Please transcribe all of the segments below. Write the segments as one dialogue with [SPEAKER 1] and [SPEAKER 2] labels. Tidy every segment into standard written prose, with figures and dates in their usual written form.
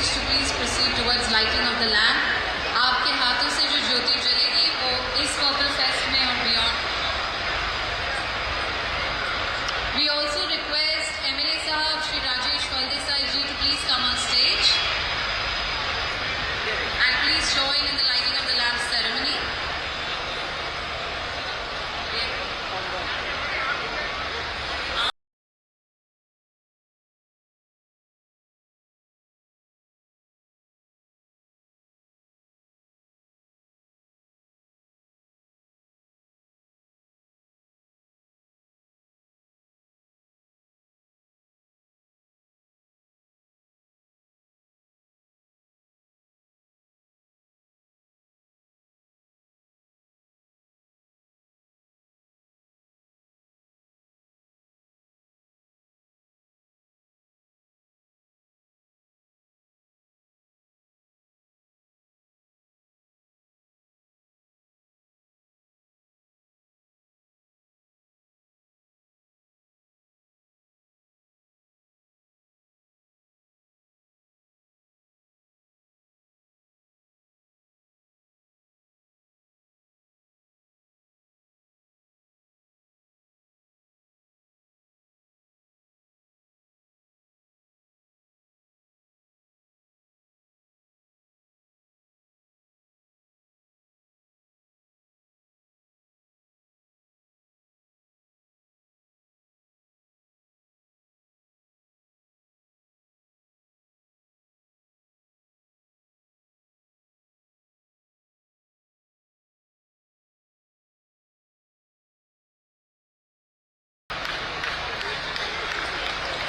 [SPEAKER 1] stage to please proceed towards lighting of the lamp. आपके हाथों से जो ज्योति जलेगी वो इस पर्पल फेस्ट में और beyond. We also request MLA Sahab Shri Rajesh Valdesai ji to please come on stage and please join in the lighting of the lamp ceremony.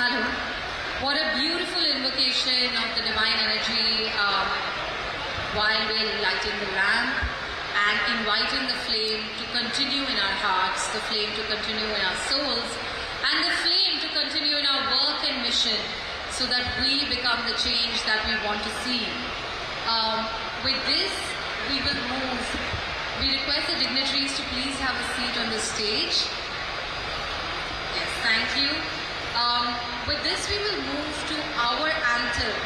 [SPEAKER 1] Hello. What a beautiful invocation of the divine energy while we're lighting the lamp and inviting the flame to continue in our hearts, the flame to continue in our souls, and the flame to continue in our work and mission so that we become the change that we want to see. With this, we will move. We request the dignitaries to please have a seat on the stage. Yes, thank you. With this, we will move to our anthem.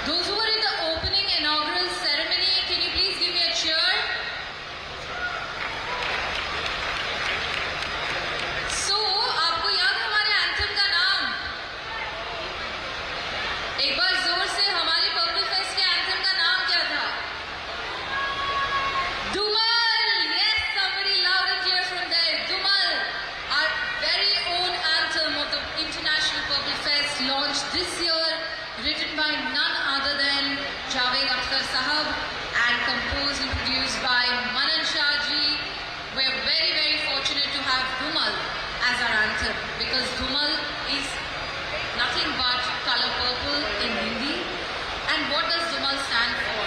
[SPEAKER 1] Those who are in the opening inaugural ceremony, can you please give me a cheer? So, आपको याद है हमारे anthem का नाम? एक बार जोर से हमारी Purple Fest के anthem का नाम क्या था? Dhumal! Yes, somebody loud and clear from there. Dhumal, our very own anthem of the International Purple Fest, launched this year, written by none other than Javed Akhtar Sahab and composed and produced by Manan Shah ji. We're very, very fortunate to have Dhumal as our anthem because Dhumal is nothing but color purple in Hindi. And what does Dhumal stand for?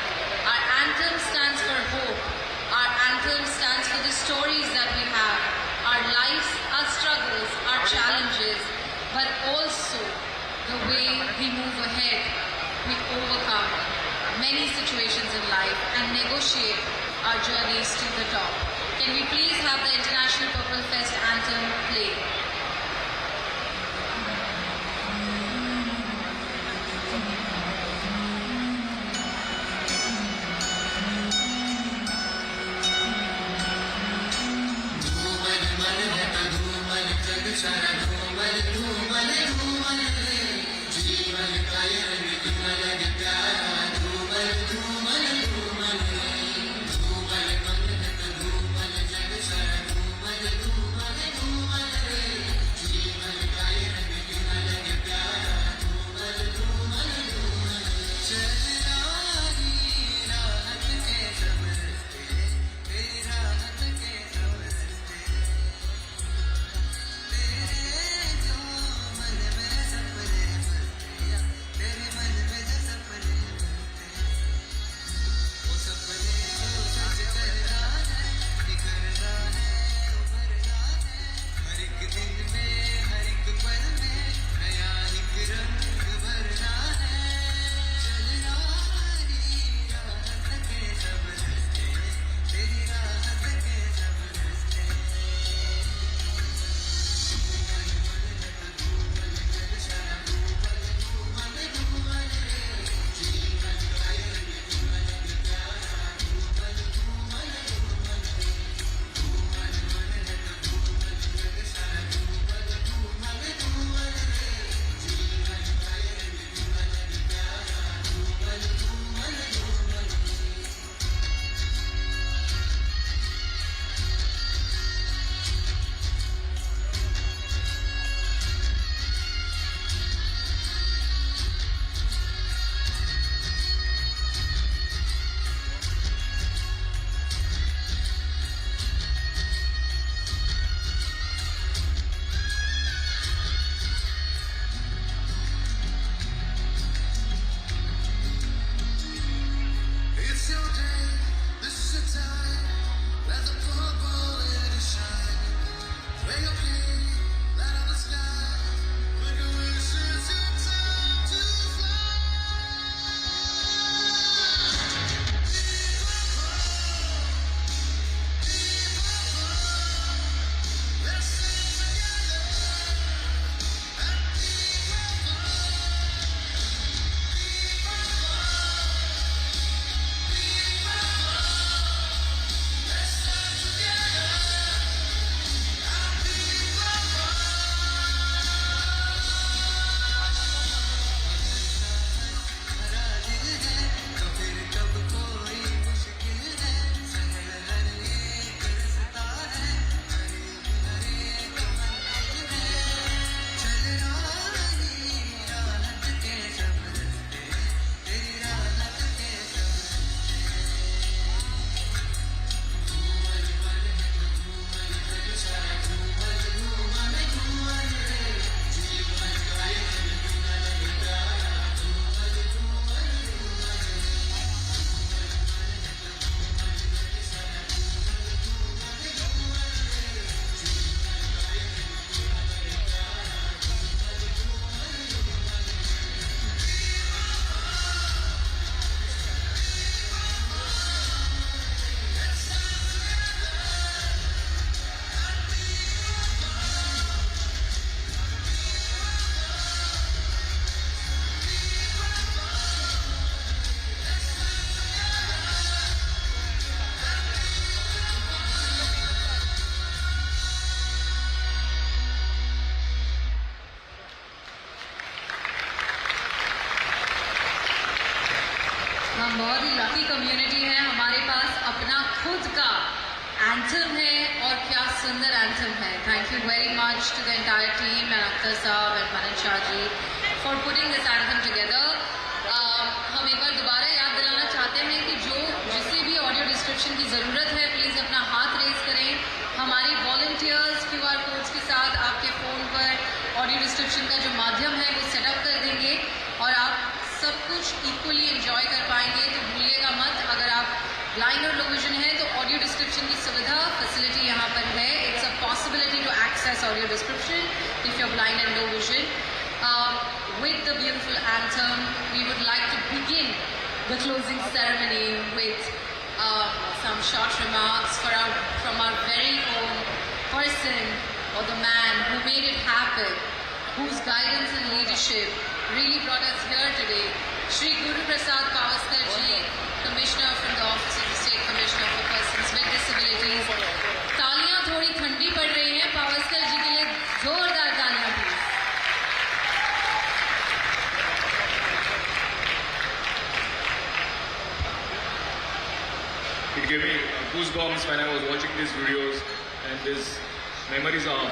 [SPEAKER 1] Our anthem stands for hope. Our anthem stands for the stories that we have, our lives, our struggles, our challenges, but also the way we move ahead, we overcome many situations in life and negotiate our journeys to the top. Can we please have the International Purple Fest anthem play? बहुत ही lucky community है, हमारे पास अपना खुद का anthem है और क्या सुंदर एंथम है. Thank you very much to the entire team and Akhtar sahab and Manan Shah ji for putting this anthem together. हम एक बार दोबारा याद दिलाना चाहते हैं कि जिसे भी ऑडियो डिस्क्रिप्शन की ज़रूरत है प्लीज़ अपना हाथ रेज करें. हमारे वॉलंटियर्स QR कोड्स के साथ आपके फ़ोन पर ऑडियो डिस्क्रिप्शन का जो माध्यम है वो सेटअप कर देंगे और आप सब कुछ इक्वली एंजॉय कर पाएंगे. तो भूलिएगा मत, अगर आप ब्लाइंड और लो विजन है तो ऑडियो डिस्क्रिप्शन की सुविधा फैसिलिटी यहाँ पर है. It's a possibility to access audio description if you are blind and low vision. With the beautiful anthem, we would like to begin the closing ceremony with some short remarks from our very own person or the man who made it happen, whose guidance and leadership really brought us here today. Shri Guru Prasad Pavaskar ji, Commissioner from the Office of the State Commissioner for Persons with Disabilities. तालियां थोड़ी ठंडी पड़ रही हैं पावस्कर जी के लिए, जोरदार तालियां please.
[SPEAKER 2] It gave me goosebumps when I was watching these videos, and these memories are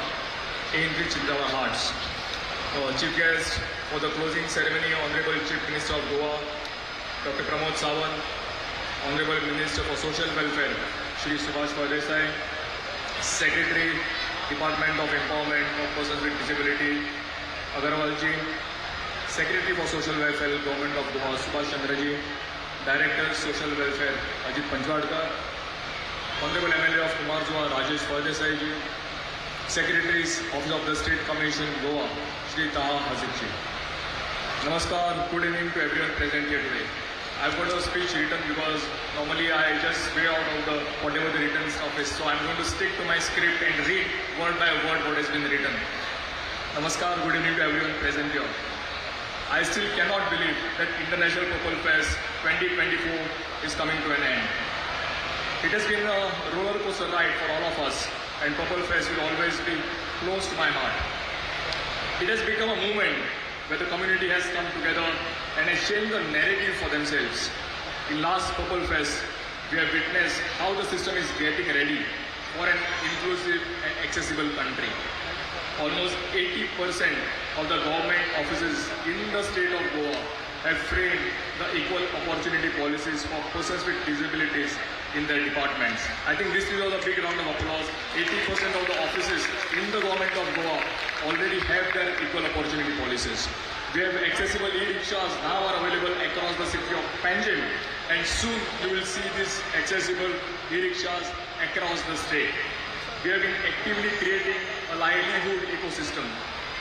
[SPEAKER 2] enriched in our hearts. Chief guest for the closing ceremony, Honorable Chief Minister of Goa, Dr. Pramod Sawant, Honorable Minister for Social Welfare, Shri Subhash Desai, Secretary, Department of Empowerment of Persons with Disability, Agarwal ji, Secretary for Social Welfare, Government of Goa, Subhash Chandra ji, Director Social Welfare, Ajit Panchwadkar, Honorable MLA of Kumarjua, Rajesh Desai ji, Secretaries, Office of the State Commission, Goa, Shri Taha Hazir ji. Namaskar, good evening to everyone present here today. I've got a speech written because normally I just way out of the whatever the written stuff is, so I'm going to stick to my script and read word by word what has been written. Namaskar, good evening to everyone present here. I still cannot believe that International Purple Fest 2024 is coming to an end. It has been a roller coaster ride for all of us, and Purple Fest will always be close to my heart. It has become a movement where the community has come together and has changed the narrative for themselves. In last Purple Fest, we have witnessed how the system is getting ready for an inclusive and accessible country. Almost 80% of the government offices in the state of Goa have framed the equal opportunity policies for persons with disabilities in their departments. I think this deserves a big round of applause. 80% of the offices in the government of Goa already have their equal opportunity policies. We have accessible e-rickshaws now are available across the city of Panjim, and soon you will see these accessible e-rickshaws across the state. We have been actively creating a livelihood ecosystem.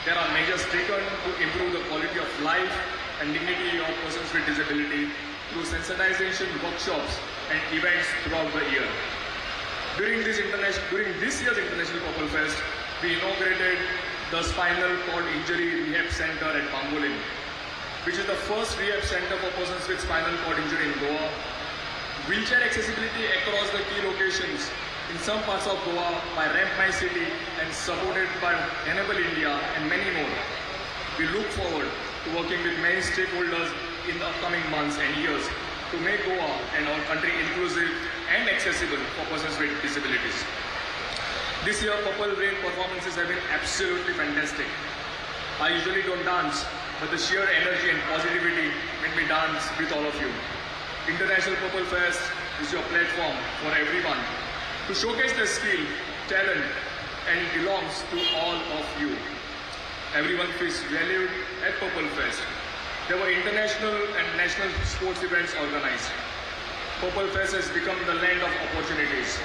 [SPEAKER 2] There are measures taken to improve the quality of life and dignity of persons with disability through sensitization workshops and events throughout the year. During this year's International Purple Fest, we inaugurated the Spinal Cord Injury Rehab Center at Pangolin, which is the first rehab center for persons with spinal cord injury in Goa. Wheelchair accessibility across the key locations in some parts of Goa by Ramp My City and supported by Enable India and many more. We look forward to working with many stakeholders in the upcoming months and years to make Goa and our country inclusive and accessible for persons with disabilities. This year, Purple Rain performances have been absolutely fantastic. I usually don't dance, but the sheer energy and positivity made me dance with all of you. International Purple Fest is your platform for everyone to showcase their skill, talent, and it belongs to all of you. Everyone feels valued at Purple Fest. There were international and national sports events organized. Purple Fest has become the land of opportunities.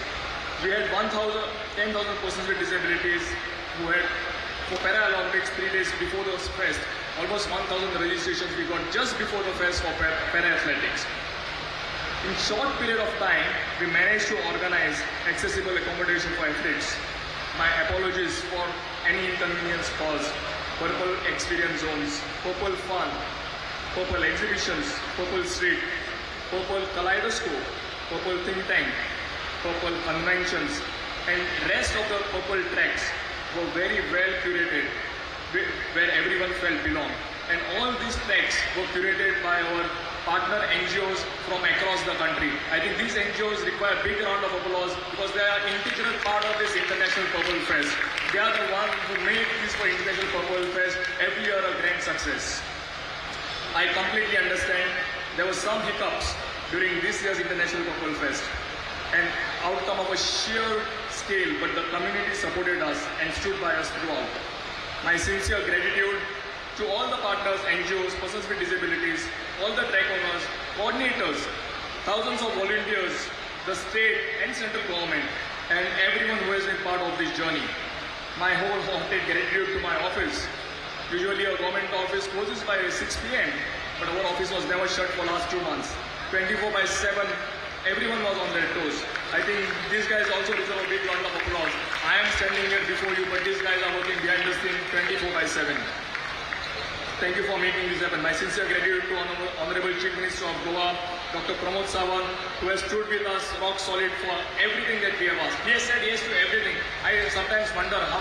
[SPEAKER 2] We had 10,000 persons with disabilities who had, for Paralympics 3 days before the fest, almost 1,000 registrations we got just before the fest for para-athletics. In short period of time, we managed to organize accessible accommodation for athletes. My apologies for any inconvenience caused. Purple experience zones, Purple fun, Purple exhibitions, Purple street, Purple kaleidoscope, Purple think tank, Purple conventions, and rest of the Purple tracks were very well curated, where everyone felt belong. And all these tracks were curated by our partner NGOs from across the country. I think these NGOs require a big round of applause because they are an integral part of this International Purple Fest. They are the ones who make this for International Purple Fest every year a grand success. I completely understand there were some hiccups during this year's International Purple Fest, an outcome of a sheer scale, but the community supported us and stood by us throughout. My sincere gratitude to all the partners, NGOs, persons with disabilities, all the track owners, coordinators, thousands of volunteers, the state and central government, and everyone who has been part of this journey. My wholehearted gratitude to my office. Usually a government office closes by 6 p.m., but our office was never shut for last 2 months. 24/7, everyone was on their toes. I think these guys also deserve a big round of applause. I am standing here before you, but these guys are working behind the scene 24/7. Thank you for making this happen. My sincere gratitude to Honorable Chief Minister of Goa, Dr. Pramod Sawant, who has stood with us rock solid for everything that we have asked. He has said yes to everything. I sometimes wonder how,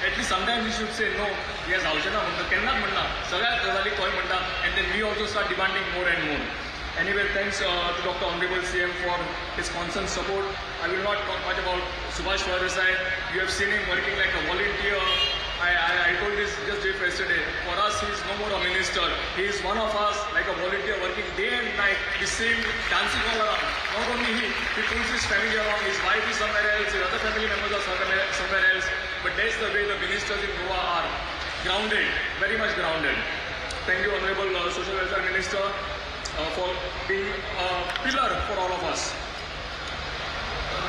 [SPEAKER 2] at least sometimes we should say no. Yes, Aujana Munda, Kenna Munda, Sagat Ravali Koi Munda, and then we also start demanding more and more. Anyway, thanks to Dr. Honorable CM for his constant support. I will not talk much about Subhash Varadesai. You have seen him working like a volunteer. I told this just yesterday. For us, he is no more a minister. He is one of us, like a volunteer, working day and night. The same dancing all around. Not only he pulls his family around. His wife is somewhere else. His other family members are somewhere else. But that's the way the ministers in Goa are. Grounded, very much grounded. Thank you, Honorable Social Welfare Minister, for being a pillar for all of us.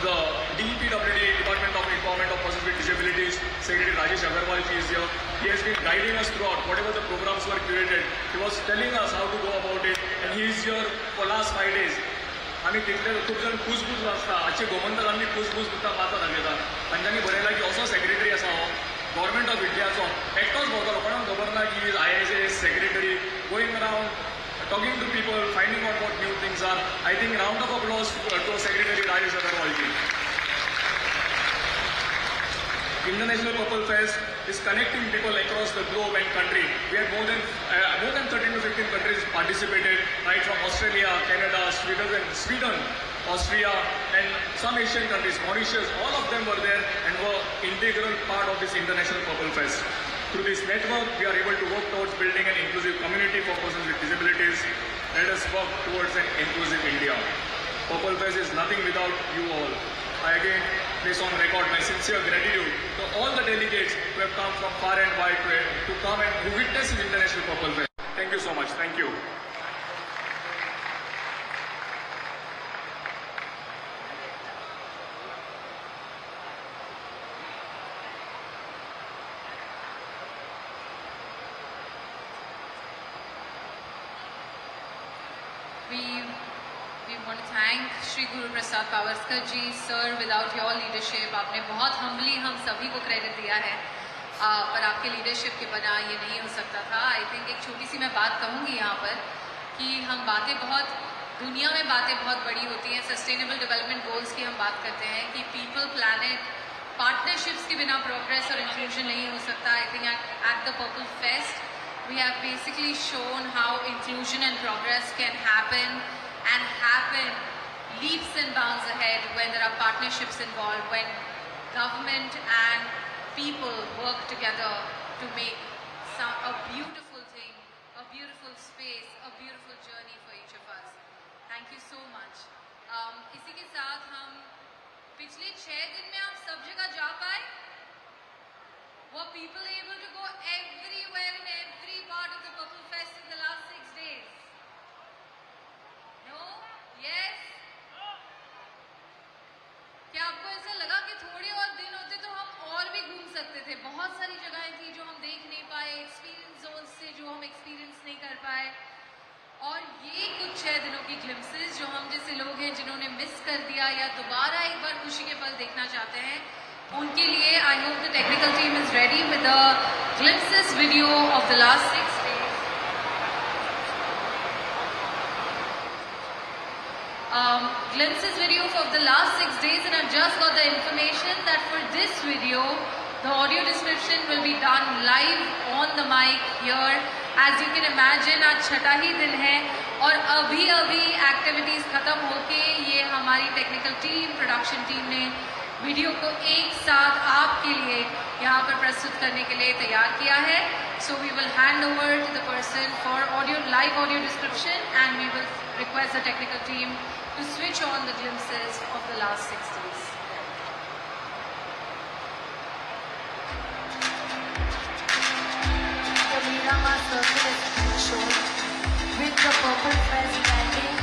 [SPEAKER 2] The DEPWD, Department of Empowerment of Persons with Disabilities, Secretary Rajesh Agarwal is here. He has been guiding us throughout whatever the programs were created. He was telling us how to go about it, and he is here for last 5 days. आम्ही तिथले खूप जण कुसबूस वाचता आजचे गोमंतकांनी कुसबूस बुद्धा वाचता दाखयता तांच्यांनी बरयला की असो सेक्रेटरी आसा हो गव्हर्मेंट ऑफ इंडियाचो एकटोच भोंवतलो कोणाक खबर ना की ISS secretary going around talking to people, finding out what new things are. I think round of applause to Secretary Rajesh Agarwal ji. International Purple Fest is connecting people across the globe and country. We had more than 13 to 15 countries participated, right from Australia, Canada, Sweden, Austria, and some Asian countries, Mauritius. All of them were there and were integral part of this International Purple Fest. Through this network, we are able to work towards building an inclusive community for persons with disabilities. Let us work towards an inclusive India. Purple Fest is nothing without you all. I again place on record my sincere gratitude to all the delegates who have come from far and wide to come and who witness this International Purple Fest. Thank you so much. Thank you.
[SPEAKER 1] We want to thank Shri Guru Prasad Pawarskar ji, sir. Without your leadership, आपने बहुत humbly हम सभी को credit दिया है, पर आपके leadership के बिना ये नहीं हो सकता था. I think एक छोटी सी मैं बात कहूँगी यहाँ पर कि हम दुनिया में बातें बहुत बड़ी होती हैं. Sustainable Development Goals की हम बात करते हैं कि people, planet, partnerships के बिना progress और inclusion नहीं हो सकता. I think at the Purple Fest, we have basically shown how inclusion and progress can happen leaps and bounds ahead when there are partnerships involved, when government and people work together to make a beautiful thing, a beautiful space, a beautiful journey for each of us. Thank you so much. इसी के साथ हम पिछले 6 दिन में आप सब जगह जा पाए? Were people able to go everywhere in every part of the Purple Fest in the last 6 days? No? Yes? क्या आपको ऐसा लगा कि थोड़े और दिन होते तो हम और भी घूम सकते थे? बहुत सारी जगहें थी जो हम देख नहीं पाए, एक्सपीरियंस जोन से जो हम एक्सपीरियंस नहीं कर पाए. और ये कुछ 6 दिनों की ग्लिम्सेस जो हम जैसे लोग हैं जिन्होंने मिस कर दिया या दोबारा एक बार खुशी के पल देखना चाहते हैं, उनके लिए I hope the technical team is ready with the glimpses video of the last 6 days. Glimpses video of the last 6 days, and I've just got the information that for this video, the audio description will be done live on the mic here. As you can imagine, आज छठा ही दिन है और अभी activities ख़त्म होके ये हमारी टेक्निकल टीम, प्रोडक्शन टीम ने वीडियो को एक साथ आपके लिए यहाँ पर प्रस्तुत करने के लिए तैयार किया है. So we will hand over to the person for audio, live audio description, and we will request the technical team to switch on the glimpses of the last 6 days.
[SPEAKER 3] The Miramar circle is being shown with the purple fest branding.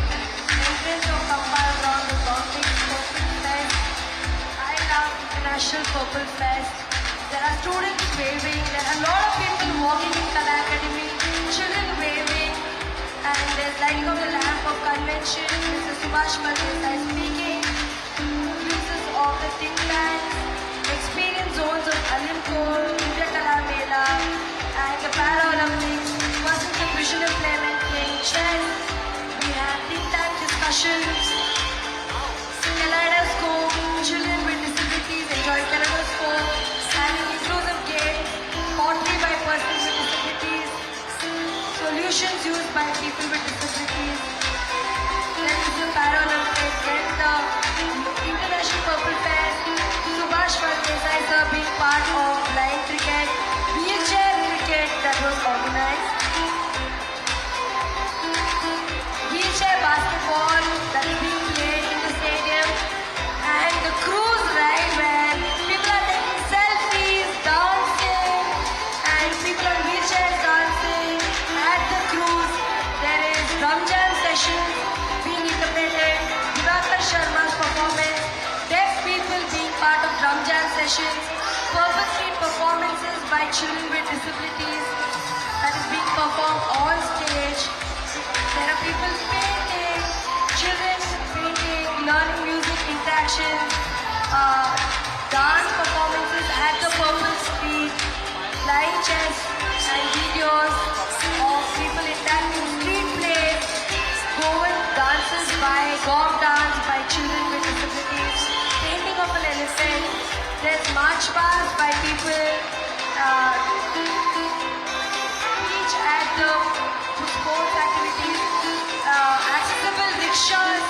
[SPEAKER 3] Entrance of compile around the topic purple fest. I love International Purple Fest. There are students waving. There are a lot of people walking in Kala Academy. Children waving. And there's lighting of the lamp of convention. Mr. Subhash Maldesai speaking. Uses of the think tanks. Experience zones of Alimkor, India Kala Mela, and the Paralympics. Persons with visual impairment playing chess. We have think tank discussions. Kaleidoscope, children with disabilities enjoy kaleidoscope, and an inclusive game, pottery by persons with disabilities, solutions used by people with disabilities. Then is the Paralympics, then the International Purple Fest, Subhash Maldesai sir being part of blind cricket, wheelchair cricket that was organized, wheelchair basketball that is being played in the stadium, and the cruise ride where people are taking selfies, dancing, and people on wheelchairs dancing at the cruise. There is drum jam sessions being interpreted, Divakar Sharma's performance, deaf people being part of drum jam sessions, purpose street performances by children with disabilities that is being performed on stage. There are people painting, children painting, learning music, interactions, dance performances at the Purple Street, live chess and videos of people interacting, street plays, Goan dances by gong dance by children with disabilities, painting of an elephant. There's march past by people, each at the sports activities, accessible rickshaws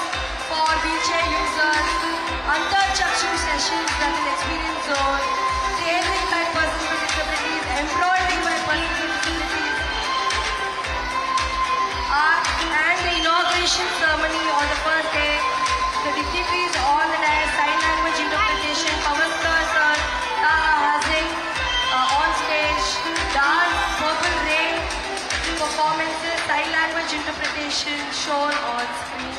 [SPEAKER 3] for wheelchair users, Antar-Chakshu sessions, that is experience zone, tailoring by persons with disabilities, embroidery by persons with disabilities, and the inauguration ceremony on the first day. The dignitaries on the dais, sign language interpretation, Pavaskar sir, Taha Hazing on stage, dance, purple rain, performances, sign language interpretation shown on screen.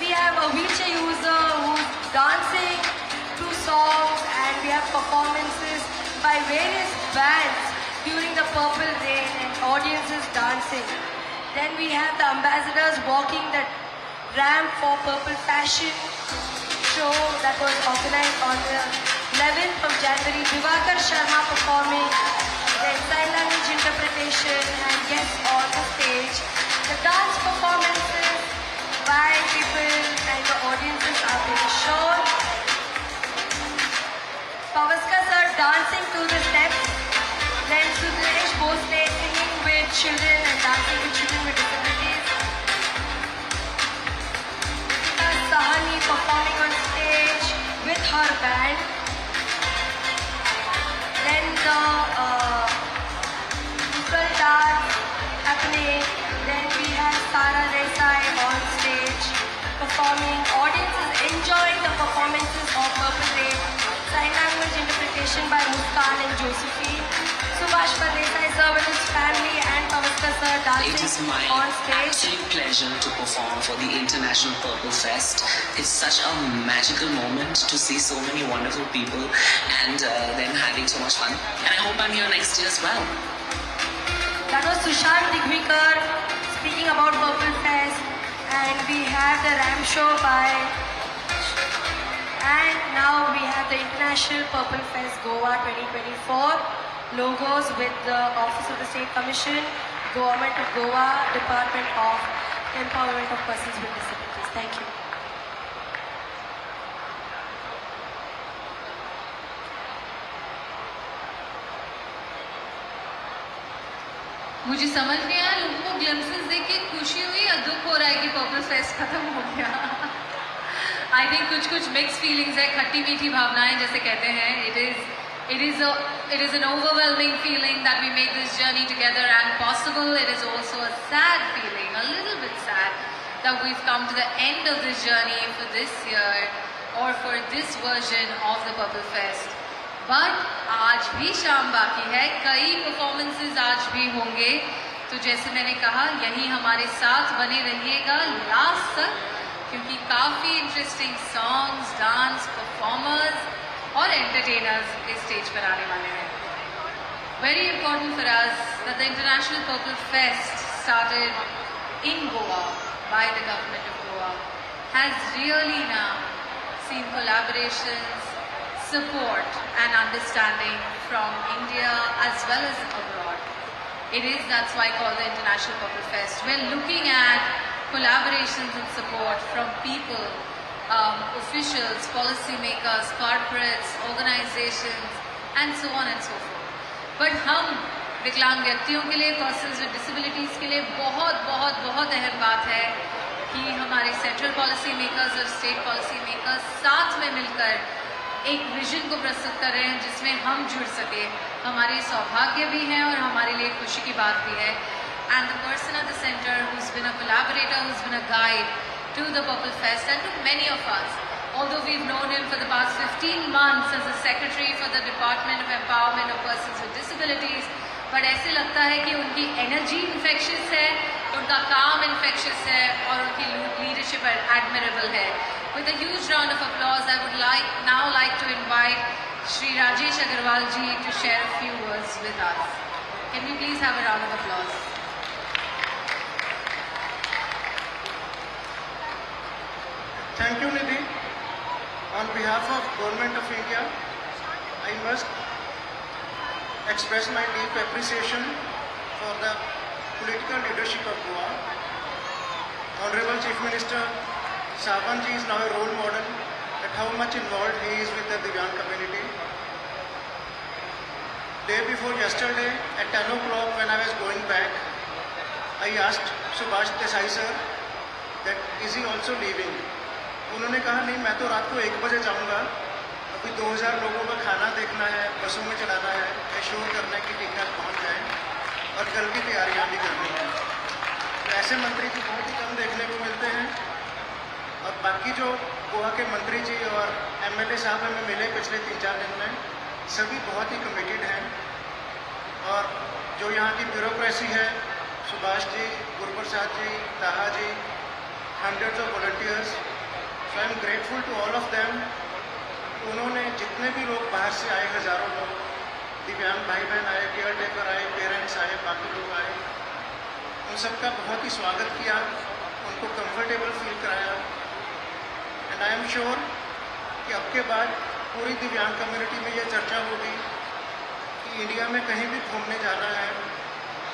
[SPEAKER 3] We have a wheelchair user who's dancing to songs, and we have performances by various bands during the purple rain and audiences dancing. Then we have the ambassadors walking the ramp for purple fashion show that was organized on the 11th of January. Divakar Sharma performing, then sign language interpretation and guests on the stage. The dance performances by people and the audiences are being shown. Pavaskar sir dancing to the steps. Then Sudresh Bhosle singing with children and dancing with children with disabilities. Sahani performing on stage with her band. Then the vocal dance happening. Then we have Sara Desai on stage performing. Audiences enjoying the performances of Purple Rain. Sign language interpretation by Muskan and Josephine. Subhash Maldesai sir with his family and Pavaskar sir dancing
[SPEAKER 4] It is my
[SPEAKER 3] on stage.
[SPEAKER 4] absolute pleasure to perform for the International Purple Fest. It's such a magical moment to see so many wonderful people and them having so much fun. And I hope I'm here next year as well.
[SPEAKER 3] That was Sushant Digvikar speaking about Purple Fest, and we have the ramp show by, and now we have the International Purple Fest Goa 2024 logos with the Office of the State Commission, Government of Goa, Department of Empowerment of Persons with Disabilities. Thank you.
[SPEAKER 1] मुझे समझ नहीं आया, लोगों को glimpses देख के खुशी हुई या दुख हो रहा है कि पर्पल फेस्ट खत्म हो गया? आई थिंक कुछ कुछ मिक्स फीलिंग्स है, खट्टी मीठी भावनाएं जैसे कहते हैं. It is an overwhelming feeling that we made this journey together and possible. It is also a sad feeling, a little bit sad, that we've come to the end of this journey for this year or for this version of the Purple Fest. But आज भी शाम बाकी है, कई performances आज भी होंगे. तो जैसे मैंने कहा, यही हमारे साथ बने रहिएगा लास्ट तक, क्योंकि काफ़ी इंटरेस्टिंग सॉन्ग्स, डांस, परफॉर्मर्स और एंटरटेनर्स इस स्टेज पर आने वाले हैं. Very important for us that the International Purple Fest, started in Goa by the government of Goa, has really now seen collaborations, support and understanding from India as well as abroad. That's why called the International Purple Fest. We're looking at collaborations and support from people, officials, policymakers, corporates, organizations and so on and so forth. But हम विकलांग व्यक्तियों के लिए, persons with disabilities के लिए बहुत बहुत बहुत अहम बात है कि हमारे सेंट्रल पॉलिसी मेकर्स और स्टेट पॉलिसी मेकर्स साथ में मिलकर एक विजन को प्रस्तुत कर रहे हैं जिसमें हम जुड़ सके. हमारे सौभाग्य भी है और हमारे लिए खुशी की बात भी है. And the person at the centre who's been a collaborator, who's been a guide to the Purple Fest and to many of us. Although we've known him for the past 15 months as a secretary for the Department of Empowerment of Persons with Disabilities, but ऐसे लगता है कि उनकी energy infectious है, उनका काम infectious है और उनकी लीडरशिप एडमिरेबल है. With a huge round of applause, I would now like to invite Shri Rajesh Agarwal ji to share a few words with us. Can we please have a round of applause?
[SPEAKER 5] Thank you, Nidhi. On behalf of Government of India, I must express my deep appreciation for the political leadership of Goa. Honorable Chief Minister Savan ji is now a role model at how much involved he is with the Divyang community. Day before yesterday at 10 o'clock when I was going back, I asked Subhash Desai sir that is he also leaving? उन्होंने कहा नहीं, मैं तो रात को 1 बजे जाऊंगा, अभी 2000 लोगों का खाना देखना है, बसों में चलाना है, एश्योर करना है कि ठीक ठाक पहुँच जाए और कल की तैयारियां भी करनी है. तो ऐसे मंत्री जी बहुत ही कम देखने को मिलते हैं. और बाकी जो गोवा के मंत्री जी और एमएलए साहब हमें मिले पिछले 3-4 दिन में, सभी बहुत ही कमिटेड हैं. और जो यहाँ की ब्यूरोक्रेसी है, Subhash ji, Guruprasad ji, Taha ji, hundreds of volunteers, So I am grateful to all of them. उन्होंने जितने भी लोग बाहर से आए, हज़ारों लोग, दिव्यांग भाई बहन आए, केयर टेकर आए, पेरेंट्स आए, बाकी लोग आए, उन सबका बहुत ही स्वागत किया, उनको कंफर्टेबल फील कराया. एंड आई एम श्योर कि अब के बाद पूरी दिव्यांग कम्युनिटी में ये चर्चा होगी कि इंडिया में कहीं भी घूमने जाना है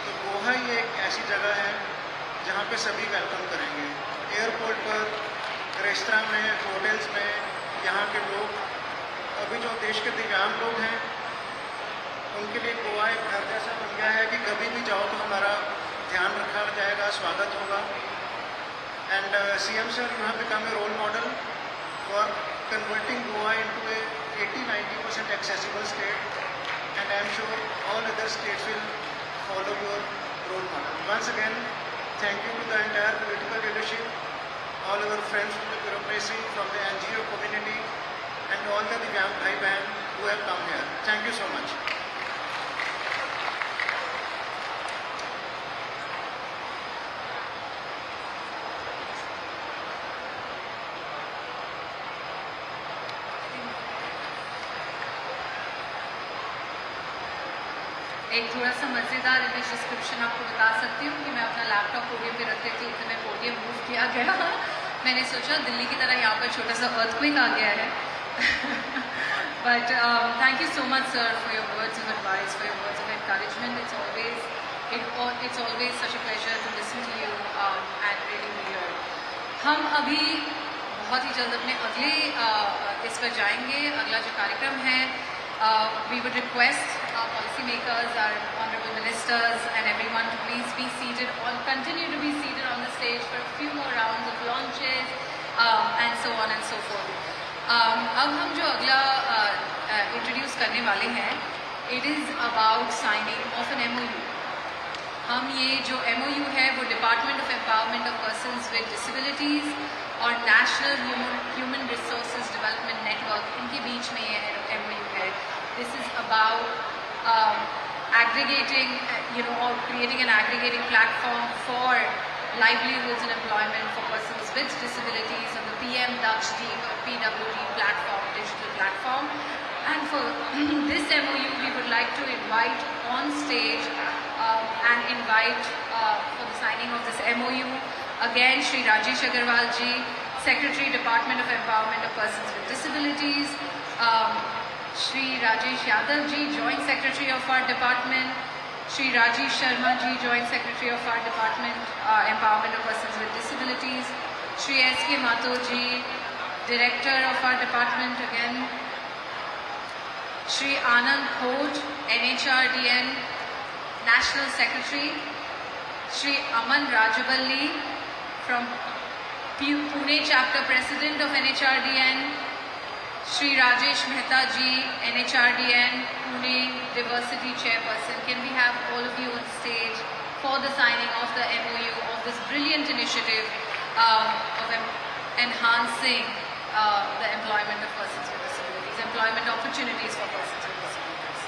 [SPEAKER 5] तो गोवा ये एक ऐसी जगह है जहाँ पे सभी वेलकम करेंगे. एयरपोर्ट पर, रेस्टोरेंट में, होटल्स में, यहाँ के लोग, अभी जो देश के दिव्यांग लोग हैं उनके लिए गोवा एक घर जैसा बन गया है कि कभी भी जाओ तो हमारा ध्यान रखा जाएगा, स्वागत होगा. And CM sir, you have become a role model for converting Goa into a 80-90% accessible state, and I am sure all other states will follow your role model. Once again, thank you to the entire political leadership, all our friends from the bureaucracy, from the NGO community, and all the Divyang Bhai Bahan who have come here. Thank you so much.
[SPEAKER 1] एक थोड़ा सा मज़ेदार image description आपको बता सकती हूँ कि मैं अपना लैपटॉप पोडियम पे रखती थी, उस समय पोडियम मूव किया गया. मैंने सोचा दिल्ली की तरह यहाँ पर छोटा सा अर्थक्वेक आ गया है. But thank you so much sir for your words of advice, for your words of encouragement. It's always such a pleasure to listen to you and really be here. हम अभी बहुत ही जल्द अपने अगले इस पर जाएंगे. अगला जो कार्यक्रम है, we would request our policy policymakers, our honorable ministers, and everyone to please be seated on, continue to be seated on the stage for a few more rounds of launches, and so on and so forth. अब हम जो अगला introduce करने वाले हैं, it is about signing of an MOU. हम ये जो MOU है वो department of empowerment of persons with disabilities और national human resources development network, इनके बीच में ये MOU है. This is about aggregating, or creating an aggregating platform for livelihoods and employment for persons with disabilities on the PM Dutch D or PWD platform, digital platform. And for this MOU, we would like to invite on stage and invite for the signing of this MOU again Shri Rajesh Agarwal ji, Secretary, Department of Empowerment of Persons with Disabilities, Shri Rajesh Yadav ji, Joint Secretary of our department, Shri Rajesh Sharma ji, Joint Secretary of our department, Empowerment of Persons with Disabilities, Shri S.K. Mato ji, Director of our department again, Shri Anand Khoj, NHRDN National Secretary, Shri Aman Rajaballi from Pune Chapter President of NHRDN, Shri Rajesh Mehta ji, NHRDN Pune Diversity Chairperson. Can we have all of you on stage for the signing of the MOU of this brilliant initiative of enhancing the employment of persons with disabilities, employment opportunities for persons with disabilities.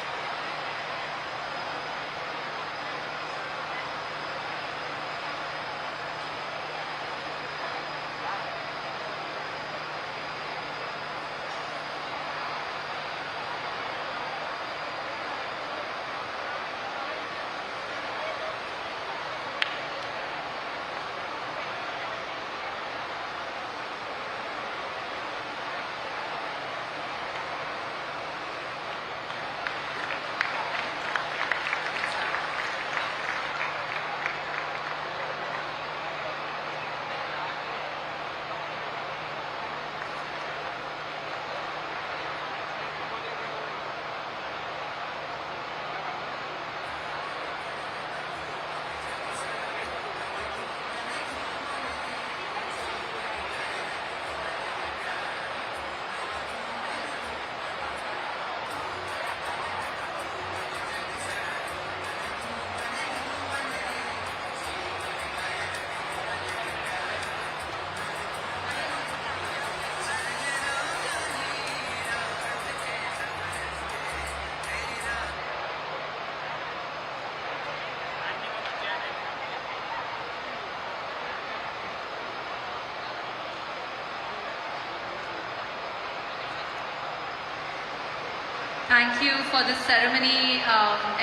[SPEAKER 1] Thank you for this ceremony,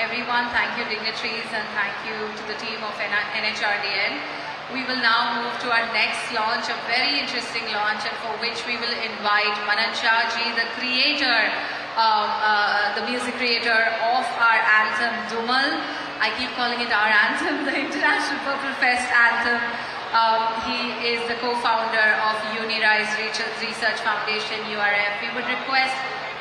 [SPEAKER 1] everyone. Thank you, dignitaries, and thank you to the team of NHRDN. We will now move to our next launch, a very interesting launch, and for which we will invite Manan Shah ji, the creator, the music creator of our anthem, Dumal. I keep calling it our anthem, the International Purple Fest anthem. He is the co-founder of Unirise Research Foundation, URF. We would request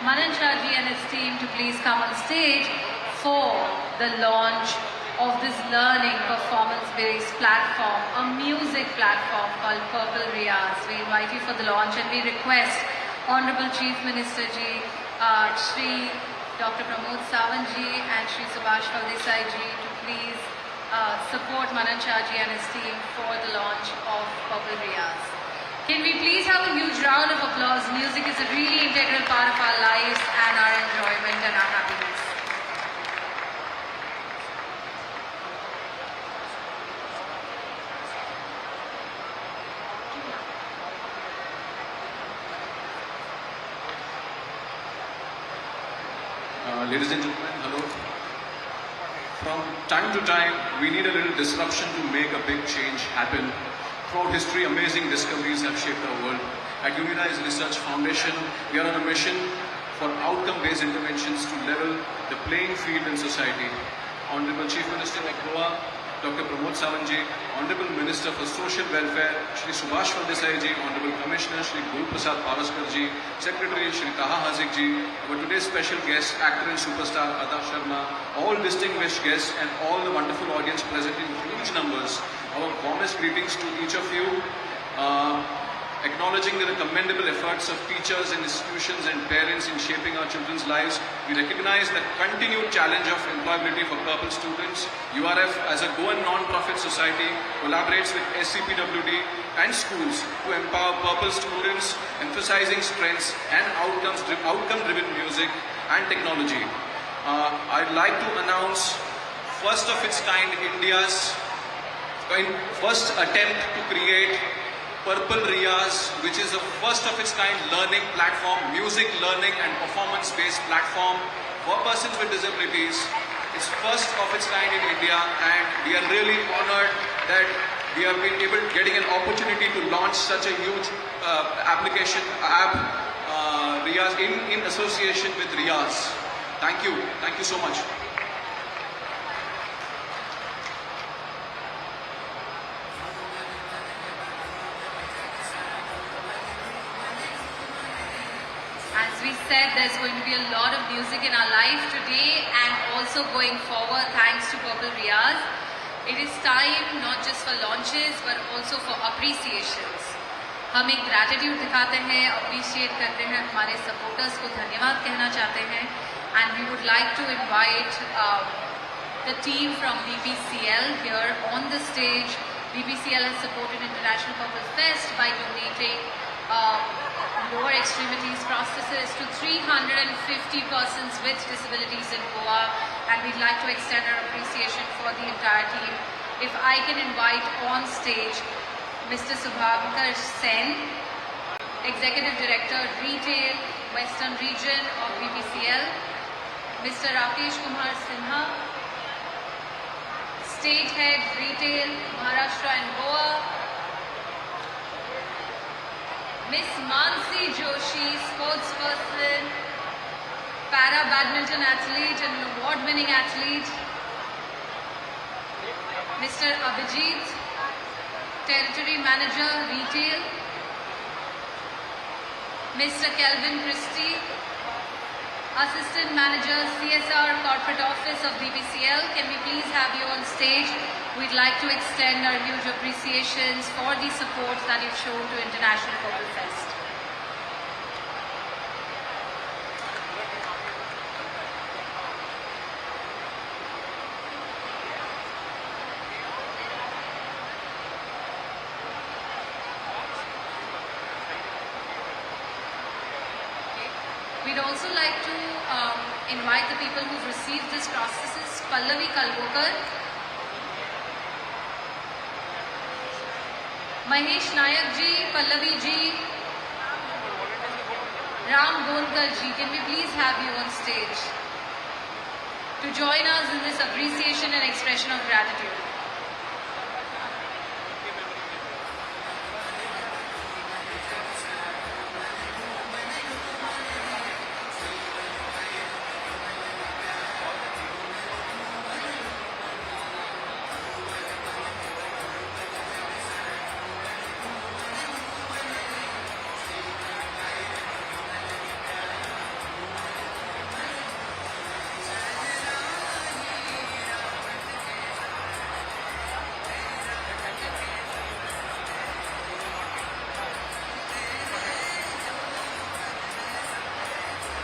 [SPEAKER 1] Manan Shah ji and his team to please come on stage for the launch of this learning performance-based platform, a music platform called Purple Riyaz. We invite you for the launch and we request Honorable Chief Minister ji, Shri Dr. Pramod Sawant ji and Shri Subhash Desai ji to please support Manan Shah ji and his team for the launch of Purple Riyaz. Can we please have a huge round of applause? Music is a really integral part of our lives and our enjoyment and our happiness.
[SPEAKER 6] Ladies and gentlemen, hello. From time to time, we need a little disruption to make a big change happen. Throughout history, amazing discoveries have shaped our world. At Unirise Research Foundation, we are on a mission for outcome-based interventions to level the playing field in society. Honorable Chief Minister of Goa Dr. Pramod Savanji, Honorable Minister for Social Welfare, Shri Subhash Desai ji, Honorable Commissioner Shri Guru Prasad Paraskar ji, Secretary Shri Taha Hazik ji, our today's special guest, actor and superstar Ada Sharma, all distinguished guests and all the wonderful audience present in huge numbers. Our warmest greetings to each of you. Acknowledging the commendable efforts of teachers and institutions and parents in shaping our children's lives, we recognize the continued challenge of employability for purple students. URF, as a Goan non-profit society, collaborates with SCPWD and schools to empower purple students, emphasizing strengths and outcome-driven music and technology. I'd like to announce first of its kind India's first attempt to create Purple Riyaz, which is a first of its kind learning platform, music learning and performance-based platform for persons with disabilities. It's first of its kind in India, and we are really honored that we have been getting an opportunity to launch such a huge app, Riyaz, in association with Riyaz. Thank you so much.
[SPEAKER 1] As we said, there's going to be a lot of music in our life today and also going forward thanks to Purple Riyaz. It is time not just for launches but also for appreciations. हम एक gratitude दिखाते हैं, appreciate करते हैं, हमारे supporters को धन्यवाद कहना चाहते हैं, and we would like to invite the team from BPCL here on the stage. BPCL has supported International Purple Fest by donating lower extremities prosthesis to 350 persons with disabilities in Goa, and we'd like to extend our appreciation for the entire team. If I can invite on stage Mr. Subhankar Sen, Executive Director, Retail, Western Region of BPCL, Mr. Rakesh Kumar Sinha, State Head, Retail, Maharashtra and Goa, Miss Mansi Joshi, sportsperson, para badminton athlete and an award-winning athlete, Mr. Abhijit, Territory Manager, Retail, Mr. Kelvin Christie, Assistant Manager, CSR Corporate Office of BPCL. Can we please have you on stage? We'd like to extend our huge appreciations for the support that you've shown to International Purple Fest. We'd also like to invite the people who've received this prosthesis. Pallavi Kalgokar, Mahesh Nayak ji, Pallavi ji, Ram Gonkar ji, can we please have you on stage to join us in this appreciation and expression of gratitude?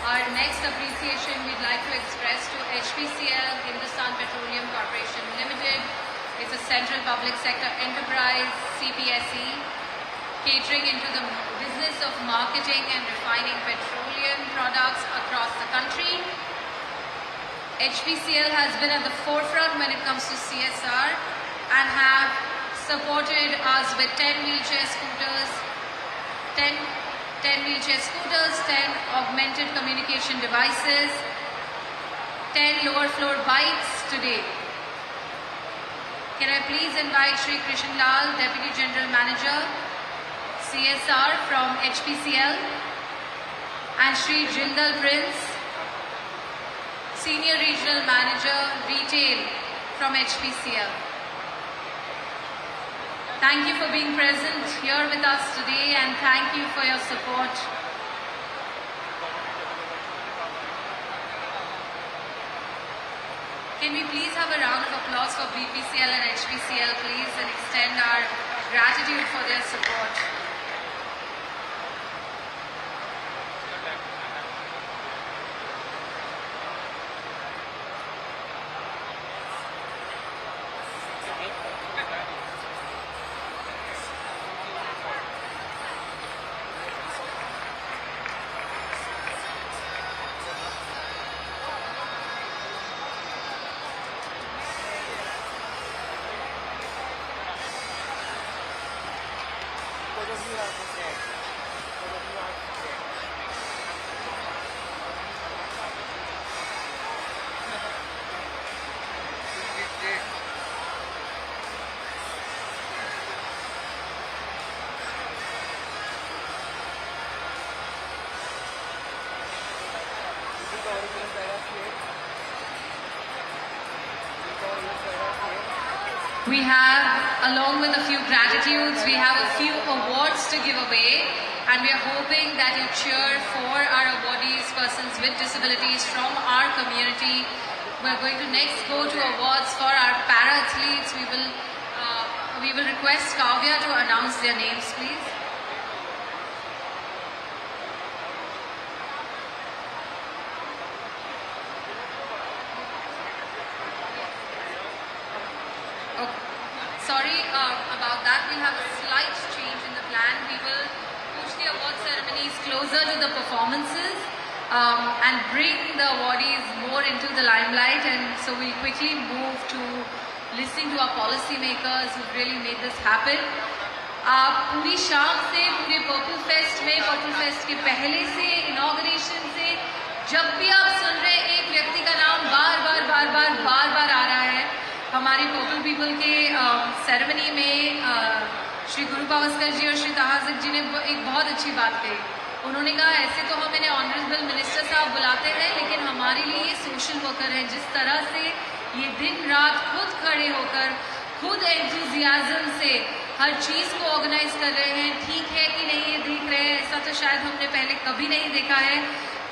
[SPEAKER 1] Our next appreciation we'd like to express to HPCL, Hindustan Petroleum Corporation Limited. It's a central public sector enterprise, CPSE, catering into the business of marketing and refining petroleum products across the country. HPCL has been at the forefront when it comes to CSR and have supported us with 10 wheelchair scooters, 10 augmented communication devices, 10 lower floor bikes today. Can I please invite Shri Krishan Lal, Deputy General Manager, CSR from HPCL, and Shri Jindal Prince, Senior Regional Manager, Retail from HPCL. Thank you for being present here with us today and thank you for your support. Can we please have a round of applause for BPCL and HPCL, please, and extend our gratitude for their support. We have, along with a few gratitudes, we have a few awards to give away, and we are hoping that you cheer for our awardees, persons with disabilities from our community. We're going to next go to awards for our para-athletes. We will request Kavya to announce their names, please. Sorry about that. We'll have a slight change in the plan. We will push the award ceremonies closer to the performances and bring the awardees more into the limelight. And so we'll quickly move to listening to our policy makers who've really made this happen. पूरी शाम से पूरे purple fest में, purple fest के पहले से, inauguration से, जब भी आप सुन रहे हैं एक व्यक्ति का नाम बार बार आ रहा है. हमारे पर्पल पीपल के सेरेमनी में श्री गुरु पावस्कर जी और श्री तहाजिक जी ने एक बहुत अच्छी बात कही. उन्होंने कहा ऐसे तो हम इन्हें ऑनरेबल मिनिस्टर साहब बुलाते हैं, लेकिन हमारे लिए ये सोशल वर्कर हैं. जिस तरह से ये दिन रात खुद खड़े होकर, खुद एंथुजियाज्म से हर चीज़ को ऑर्गेनाइज कर रहे हैं. ठीक है कि नहीं ये देख रहे हैं, ऐसा तो शायद हमने पहले कभी नहीं देखा है.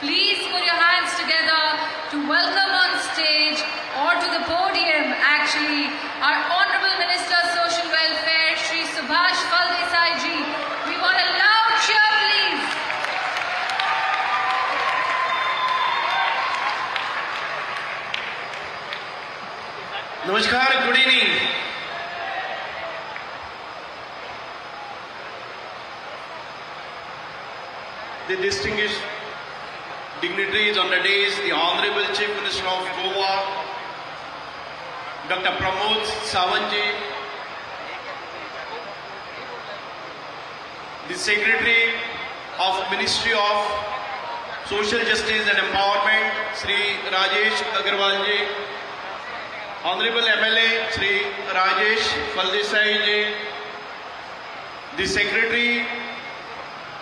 [SPEAKER 1] Please put your hands together to welcome on stage or to the podium actually our Honorable Minister of Social Welfare, Shri Subhash Phaldesai ji. We want a loud cheer, please.
[SPEAKER 5] Namaskar, good evening. The distinguished dignitaries on the dais, the Honorable Chief Minister of Goa, Dr. Pramod Sawantji, the Secretary of Ministry of Social Justice and Empowerment, Sri Rajesh Agarwal ji, Honorable MLA Sri Rajesh Phaldesai ji, the Secretary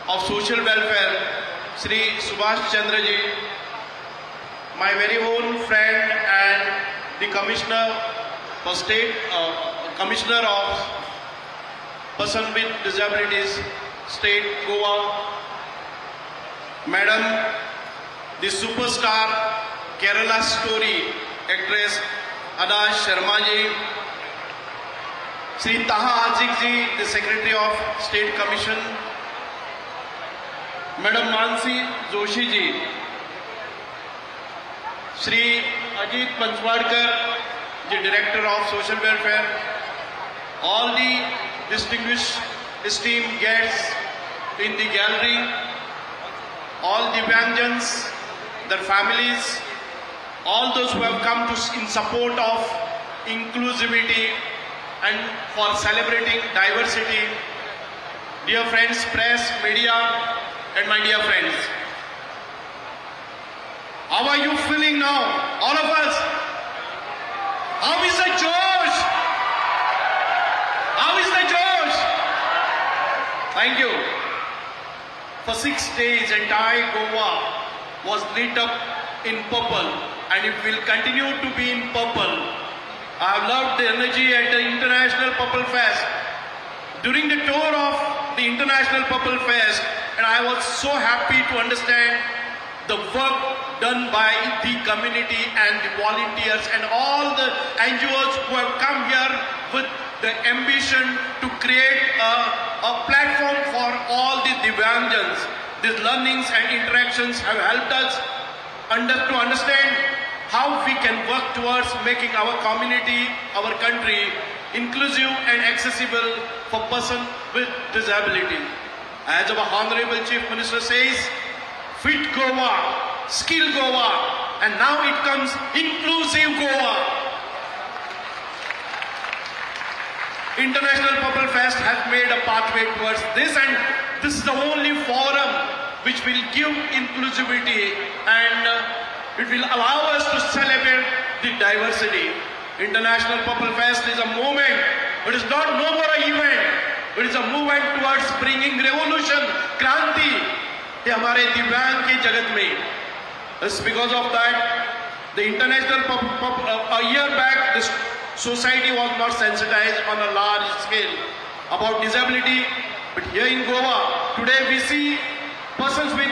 [SPEAKER 5] of Social Welfare Sri Subhash Chandra ji, my very own friend and the Commissioner for State, Commissioner of Person with Disabilities, State Goa, Madam, the superstar Kerala story actress Ada Sharma ji, Sri Taha Azik ji, the Secretary of State Commission, Madam Mansi Joshi ji, Shri Ajit Panchwadkar, the Director of Social Welfare, all the distinguished esteemed guests in the gallery, all Divyangjans, their families, all those who have come in support of inclusivity and for celebrating diversity, dear friends, press, media, and my dear friends. How are you feeling now? All of us? How is the Josh? How is the Josh? Thank you. For 6 days, entire Goa was lit up in purple and it will continue to be in purple. I have loved the energy at the International Purple Fest. during the tour of the International Purple Fest, and I was so happy to understand the work done by the community and the volunteers and all the NGOs who have come here with the ambition to create a platform for all the Divyangjans. These learnings and interactions have helped us to understand how we can work towards making our community, our country, inclusive and accessible for persons with disability. As our Honorable Chief Minister says, Fit Goa, Skill Goa, and now it comes Inclusive Goa. International Purple Fest has made a pathway towards this, and this is the only forum which will give inclusivity and it will allow us to celebrate the diversity. International Purple Fest is a movement. It is not no more an event. It is a movement towards bringing revolution, kranti, ये हमारे दिव्यांग के जगत में. It's because of that, the international a year back, this society was not sensitized on a large scale about disability, but here in Goa, today we see persons with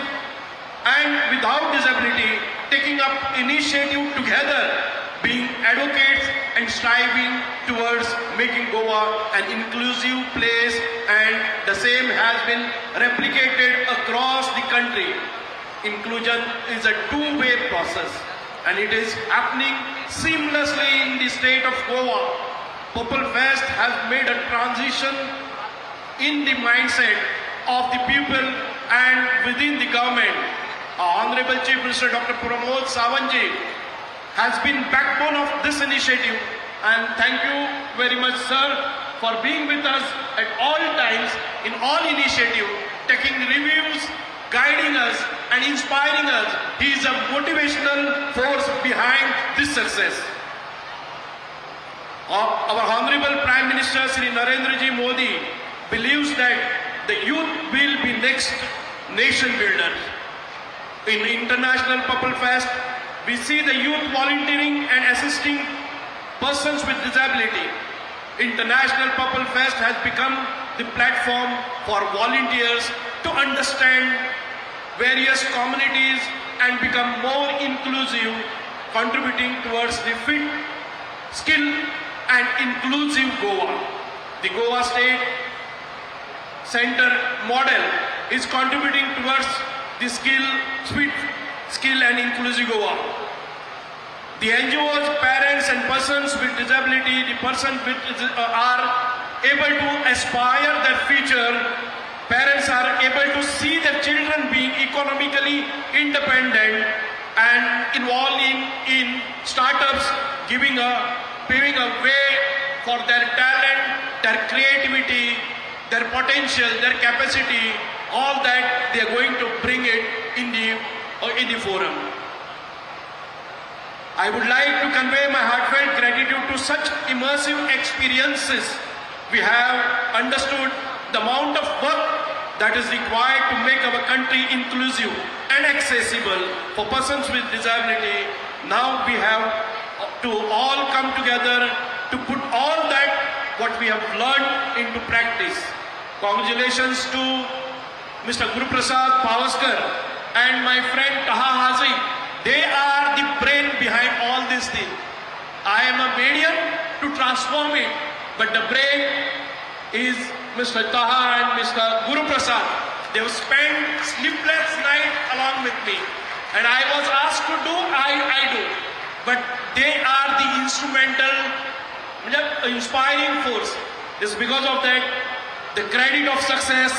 [SPEAKER 5] and without disability taking up initiative together, being advocates and striving towards making Goa an inclusive place, and the same has been replicated across the country. Inclusion is a two-way process and it is happening seamlessly in the state of Goa. Purple Fest has made a transition in the mindset of the people and within the government. Our Honorable Chief Minister Dr. Pramod Sawantji has been backbone of this initiative, and thank you very much, sir, for being with us at all times in all initiatives, taking reviews, guiding us and inspiring us. He is a motivational force behind this success. Our Honorable Prime Minister Shri Narendra Ji Modi believes that the youth will be next nation builders. In International Purple Fest, we see the youth volunteering and assisting persons with disability. International Purple Fest has become the platform for volunteers to understand various communities and become more inclusive, contributing towards the fit, skill and inclusive Goa. The Goa State Center model is contributing towards the skill and inclusive Goa. The NGOs, parents and persons with disability, the persons with are able to aspire their future. Parents are able to see their children being economically independent and involved in startups, paving a way for their talent, their creativity, their potential, their capacity, all that they are going to bring it in the forum. I would like to convey my heartfelt gratitude to such immersive experiences. We have understood the amount of work that is required to make our country inclusive and accessible for persons with disability. Now we have to all come together to put all that what we have learned into practice. Congratulations to Mr. Guru Prasad Pavaskar and my friend Taha Hazi. They are the brain behind all these things. I am a medium to transform it, but the brain is Mr. Taha and Mr. Guru Prasad. They have spent sleepless night along with me, and I was asked to do, I do. But they are the instrumental, inspiring force. It's because of that the credit of success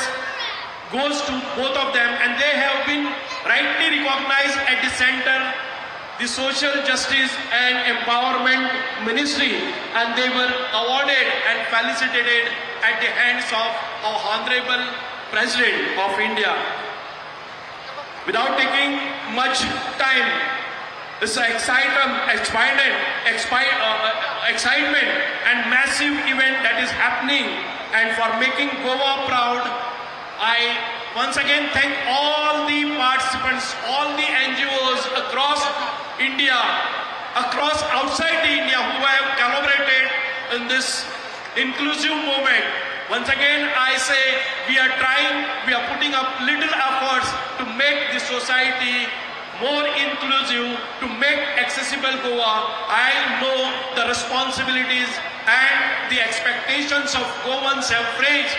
[SPEAKER 5] goes to both of them, and they have been rightly recognized at the center, the Social Justice and Empowerment Ministry, and they were awarded and felicitated at the hands of our Honorable President of India. Without taking much time, this excitement and massive event that is happening, and for making Goa proud, I once again thank all the participants, all the NGOs across India, across outside India, who have collaborated in this inclusive movement.
[SPEAKER 7] Once again, I say we are trying, we are putting up little efforts to make the society more inclusive, to make accessible Goa. I know the responsibilities and the expectations of Goans have raised.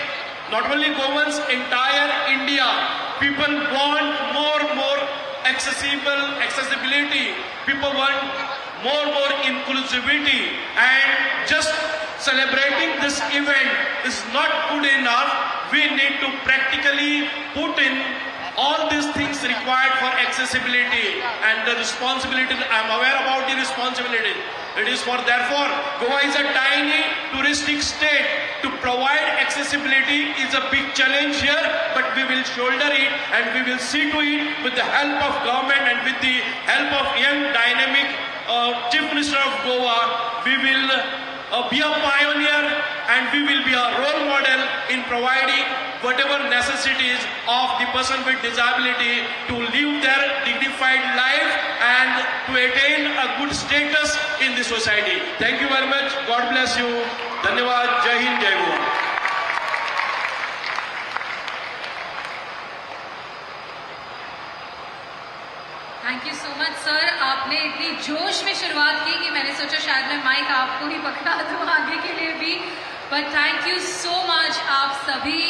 [SPEAKER 7] Not only Goans, entire India. People want more accessibility. People want more inclusivity, and just celebrating this event is not good enough. We need to practically put in all these things required for accessibility, and the responsibility, I am aware about the responsibility. It is for, therefore, Goa is a tiny touristic state. To provide accessibility is a big challenge here, but we will shoulder it and we will see to it with the help of government and with the help of young dynamic Chief Minister of Goa. We will be a pioneer and we will be a role model in providing whatever necessities of the person with disability to live their dignified life and to attain a good status in the society. Thank you very much. God bless you. Dhanyavad. Jai Hind, Jai Goa.
[SPEAKER 1] Thank you so much sir. आपने इतनी जोश में शुरुआत की कि मैंने सोचा शायद मैं माइक आपको ही पकड़ा दूँ आगे के लिए भी. But thank you so much. आप सभी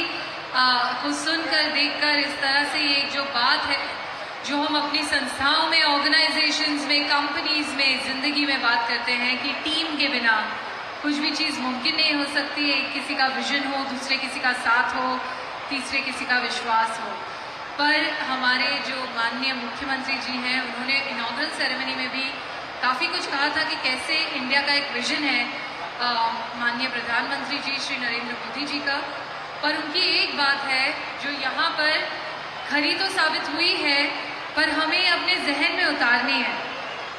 [SPEAKER 1] को सुनकर देखकर इस तरह से ये जो बात है जो हम अपनी संस्थाओं में, ऑर्गेनाइजेशंस में, कंपनीज में, ज़िंदगी में बात करते हैं कि टीम के बिना कुछ भी चीज़ मुमकिन नहीं हो सकती है. एक किसी का विजन हो, दूसरे किसी का साथ हो, तीसरे किसी का विश्वास हो. पर हमारे जो माननीय मुख्यमंत्री जी हैं, उन्होंने इनॉग्रल सेरेमनी में भी काफ़ी कुछ कहा था कि कैसे इंडिया का एक विजन है माननीय प्रधानमंत्री जी श्री नरेंद्र मोदी जी का. पर उनकी एक बात है जो यहाँ पर खरी तो साबित हुई है, पर हमें अपने जहन में उतारनी है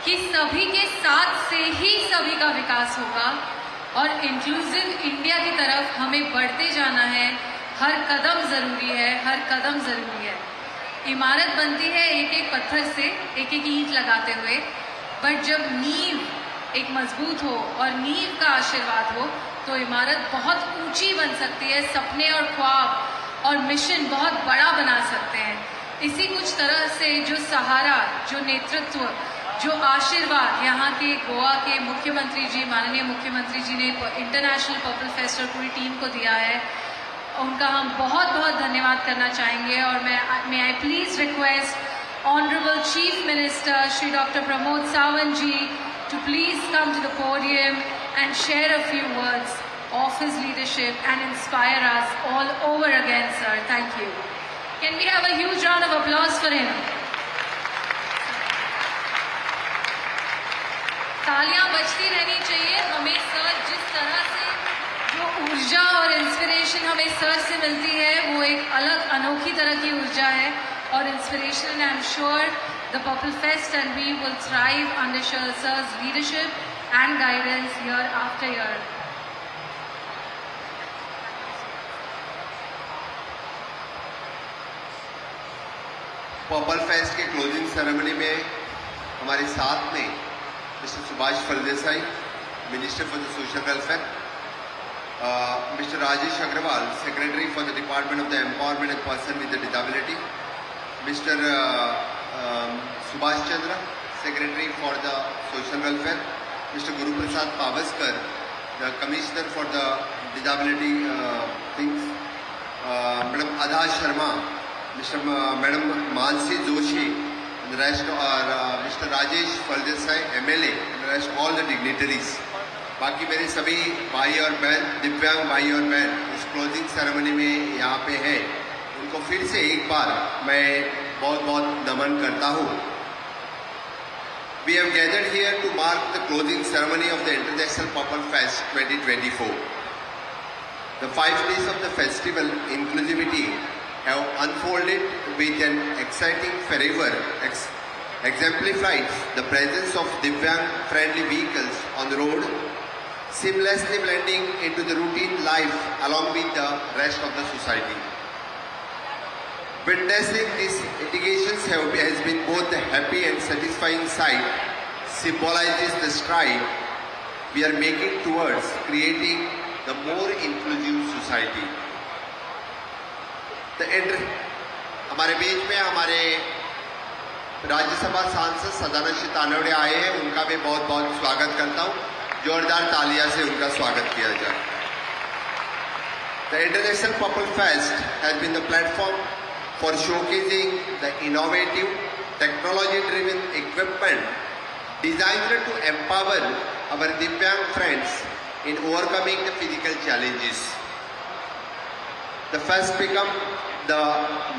[SPEAKER 1] कि सभी के साथ से ही सभी का विकास होगा और इंक्लूसिव इंडिया की तरफ हमें बढ़ते जाना है. हर कदम ज़रूरी है, हर कदम ज़रूरी है. इमारत बनती है एक एक पत्थर से, एक एक ईंट लगाते हुए, बट जब नींव एक मजबूत हो और नींव का आशीर्वाद हो तो इमारत बहुत ऊंची बन सकती है. सपने और ख्वाब और मिशन बहुत बड़ा बना सकते हैं. इसी कुछ तरह से जो सहारा, जो नेतृत्व, जो आशीर्वाद यहाँ के गोवा के मुख्यमंत्री जी, माननीय मुख्यमंत्री जी ने इंटरनेशनल पर्पल फेस्ट और पूरी टीम को दिया है, उनका हम बहुत बहुत धन्यवाद करना चाहेंगे. और मैं I please request honourable chief minister Shri doctor Pramod Sawant ji to please come to the podium and share a few words of his leadership and inspire us all over again, sir. Thank you. Can we have a huge round of applause for him? तालियां बजती रहनी चाहिए. हमें sir जिस तरह से जो ऊर्जा और इंस्पिरेशन हमें सर से मिलती है वो एक अलग अनोखी तरह की ऊर्जा है और inspiration. I am sure the Purple Fest and we will thrive under sir's leadership and guidance year after year.
[SPEAKER 8] Purple fest के क्लोजिंग सेरेमनी में हमारे साथ में mister Subhash Phaldesai, minister for the social welfare, mister Rajesh Agarwal, secretary for the department of the empowerment and person with the disability, mister Subhash Chandra, Secretary for the Social Welfare, Mr. Guru Prasad Pavaskar, the Commissioner for the Disability things, Madam Adha Sharma, Madam Mansi Joshi, and the rest are Mr. Rajesh Faldesai, MLA, and the rest all the dignitaries. बाकी मेरे सभी भाई और बहन, दिव्यांग भाई और बहन इस क्लोजिंग सेरेमनी में यहाँ पे है, उनको फिर से एक बार मैं बहुत बहुत नमन करता हूँ. We have gathered here to mark the closing ceremony of the International Purple Fest 2024. The 5 days of the festival inclusivity have unfolded with an exciting fervor, exemplifies the presence of Divyang-friendly vehicles on the road, seamlessly blending into the routine life along with the rest of the society. Witnessing these indications has been both a happy and satisfying sight, symbolizes the stride we are making towards creating the more inclusive society. हमारे बीच में हमारे राज्यसभा सांसद सदानंद तानवड़े आए हैं, उनका भी बहुत बहुत स्वागत करता हूं. जोरदार तालियां से उनका स्वागत किया जाए. The International Purple Fest has been the platform for showcasing the innovative, technology-driven equipment designed to empower our Divyang friends in overcoming the physical challenges. The fest become the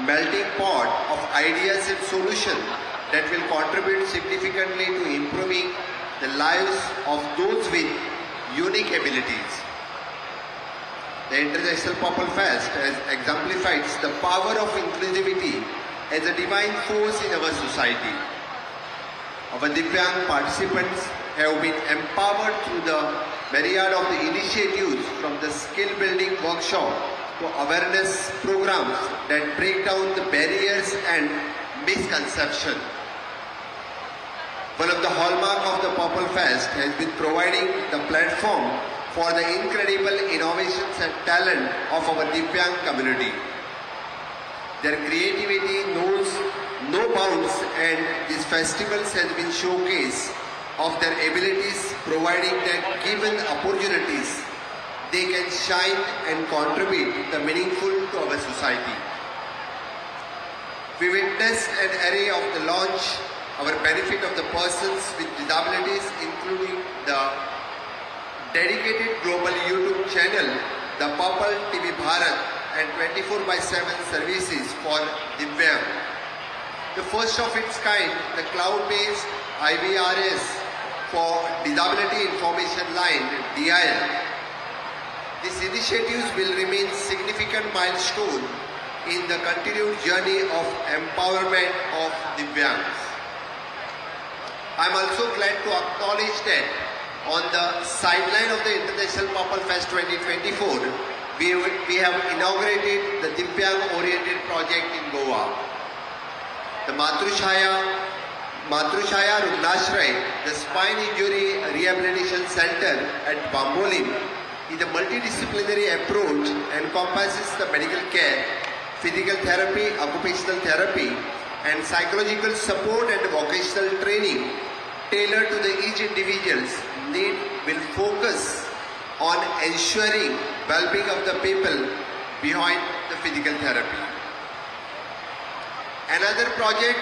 [SPEAKER 8] melting pot of ideas and solutions that will contribute significantly to improving the lives of those with unique abilities. The International Purple Fest has exemplified the power of inclusivity as a divine force in our society. Our Divyang participants have been empowered through the myriad of the initiatives, from the skill building workshop to awareness programs that break down the barriers and misconceptions. One of the hallmarks of the Purple Fest has been providing the platform for the incredible innovations and talent of our Divyang community. Their creativity knows no bounds, and these festivals has been showcase of their abilities, providing that given opportunities, they can shine and contribute the meaningful to our society. We witnessed an array of the launch, our benefit of the persons with disabilities, including the dedicated global YouTube channel, the Purple TV Bharat, and 24/7 services for Divyang. The first of its kind, the cloud-based IVRS for Disability Information Line, DIL. These initiatives will remain significant milestone in the continued journey of empowerment of Divyangs. I am also glad to acknowledge that on the sideline of the International Purple Fest 2024, we have inaugurated the Divyang-oriented project in Goa. The Matrushaya Rugnashray, the Spine Injury Rehabilitation Center at Bambolim, is a multidisciplinary approach and encompasses the medical care, physical therapy, occupational therapy, and psychological support and vocational training tailored to the each individual's need. Will focus on ensuring well-being of the people behind the physical therapy. Another project,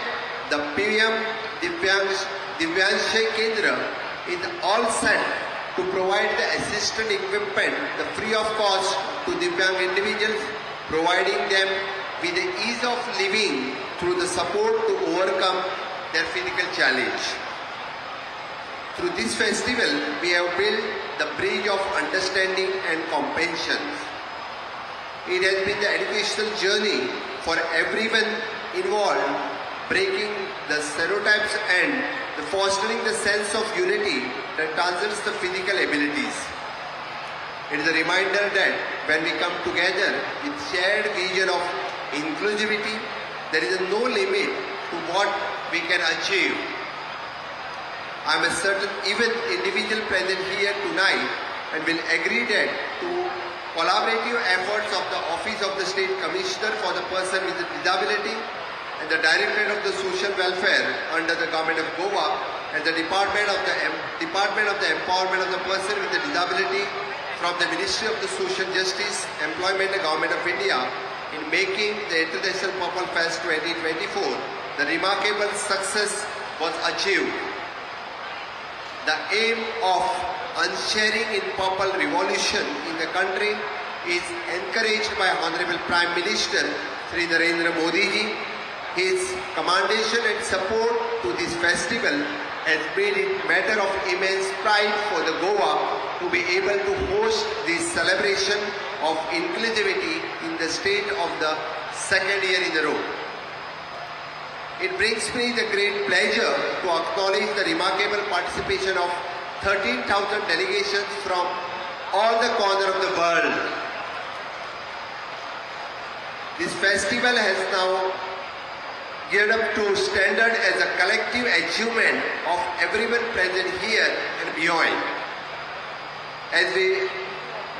[SPEAKER 8] the PM Divyanshay Kendra, is all set to provide the assistant equipment, the free of cost to Divyang individuals, providing them with the ease of living through the support to overcome their physical challenge. Through this festival, we have built the bridge of understanding and compassion. It has been the educational journey for everyone involved, breaking the stereotypes and fostering the sense of unity that transcends the physical abilities. It is a reminder that when we come together with shared vision of inclusivity, there is no limit to what we can achieve. I am certain even individual present here tonight and will agree that to collaborative efforts of the Office of the State Commissioner for the Person with a Disability and the Directorate of the Social Welfare under the Government of Goa and the Department of the Empowerment of the Person with a Disability from the Ministry of the Social Justice, Employment and Government of India in making the International Purple Fest 2024, the remarkable success was achieved. The aim of unsharing in purple revolution in the country is encouraged by Honorable Prime Minister Sri Narendra Modi ji. His commendation and support to this festival has made it matter of immense pride for the Goa to be able to host this celebration of inclusivity in the state of the second year in a row. It brings me the great pleasure to acknowledge the remarkable participation of 13,000 delegations from all the corners of the world. This festival has now geared up to standard as a collective achievement of everyone present here and beyond. As we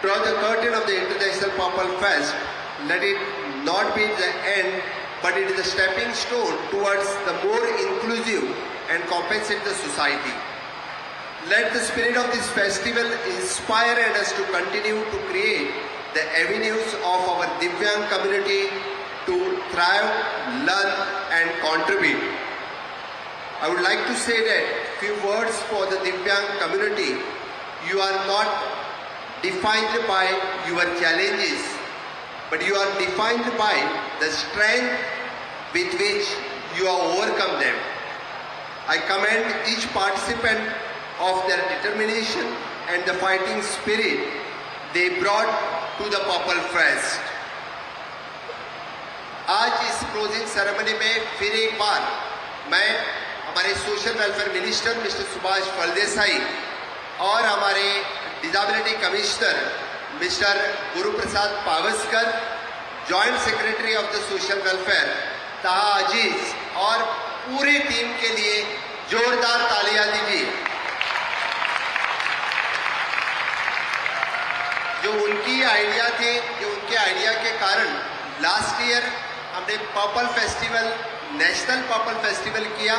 [SPEAKER 8] draw the curtain of the International Purple Fest. Let it not be the end, but it is a stepping stone towards the more inclusive and compensate the society. Let the spirit of this festival inspire us to continue to create the avenues of our Divyang community to thrive, learn and contribute. I would like to say that few words for the Divyang community. You are not defined by your challenges, but you are defined by the strength with which you have overcome them. I commend each participant of their determination and the fighting spirit they brought to the Purple Fest. आज इस closing ceremony में फिर एक बार मैं हमारे social welfare minister mister Subhash Phaldesai और हमारे disability commissioner mister Guruprasad Pawaskar, joint secretary of the social welfare ताहा अजीज और पूरी टीम के लिए जोरदार तालियां दीजिए। जो उनकी आइडिया थे, जो उनके आइडिया के कारण लास्ट ईयर हमने purple festival, national purple festival किया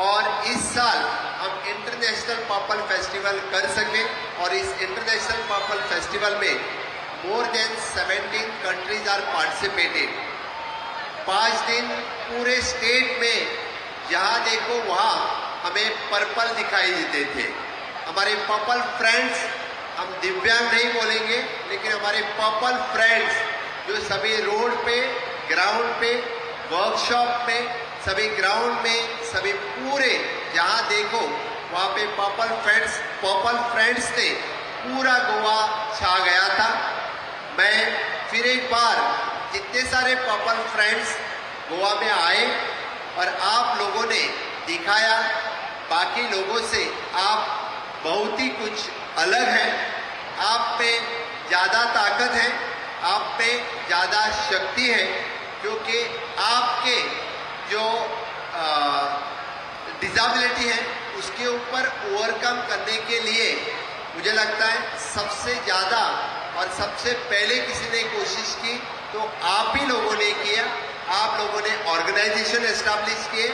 [SPEAKER 8] और इस साल हम इंटरनेशनल पर्पल फेस्टिवल कर सके और इस इंटरनेशनल पर्पल फेस्टिवल में more than 17 countries are participated. 5 दिन पूरे स्टेट में जहाँ देखो वहाँ हमें पर्पल दिखाई देते थे। हमारे पर्पल फ्रेंड्स, हम दिव्यांग नहीं बोलेंगे लेकिन हमारे पर्पल फ्रेंड्स जो सभी रोड पे, ग्राउंड पे, वर्कशॉप में, सभी ग्राउंड में, सभी पूरे जहाँ देखो वहाँ पे पर्पल फ्रेंड्स ने पूरा गोवा छा गया था। मैं फिर एक बार जितने सारे पर्पल फ्रेंड्स गोवा में आए और आप लोगों ने दिखाया, बाकी लोगों से आप बहुत ही कुछ अलग हैं। आप में ज़्यादा ताकत है, आप में ज़्यादा शक्ति है, क्योंकि आपके जो डिसेबिलिटी है उसके ऊपर ओवरकम करने के लिए मुझे लगता है सबसे ज़्यादा और सबसे पहले किसी ने कोशिश की तो आप ही लोगों ने किया। आप लोगों ने ऑर्गेनाइजेशन एस्टैब्लिश किए,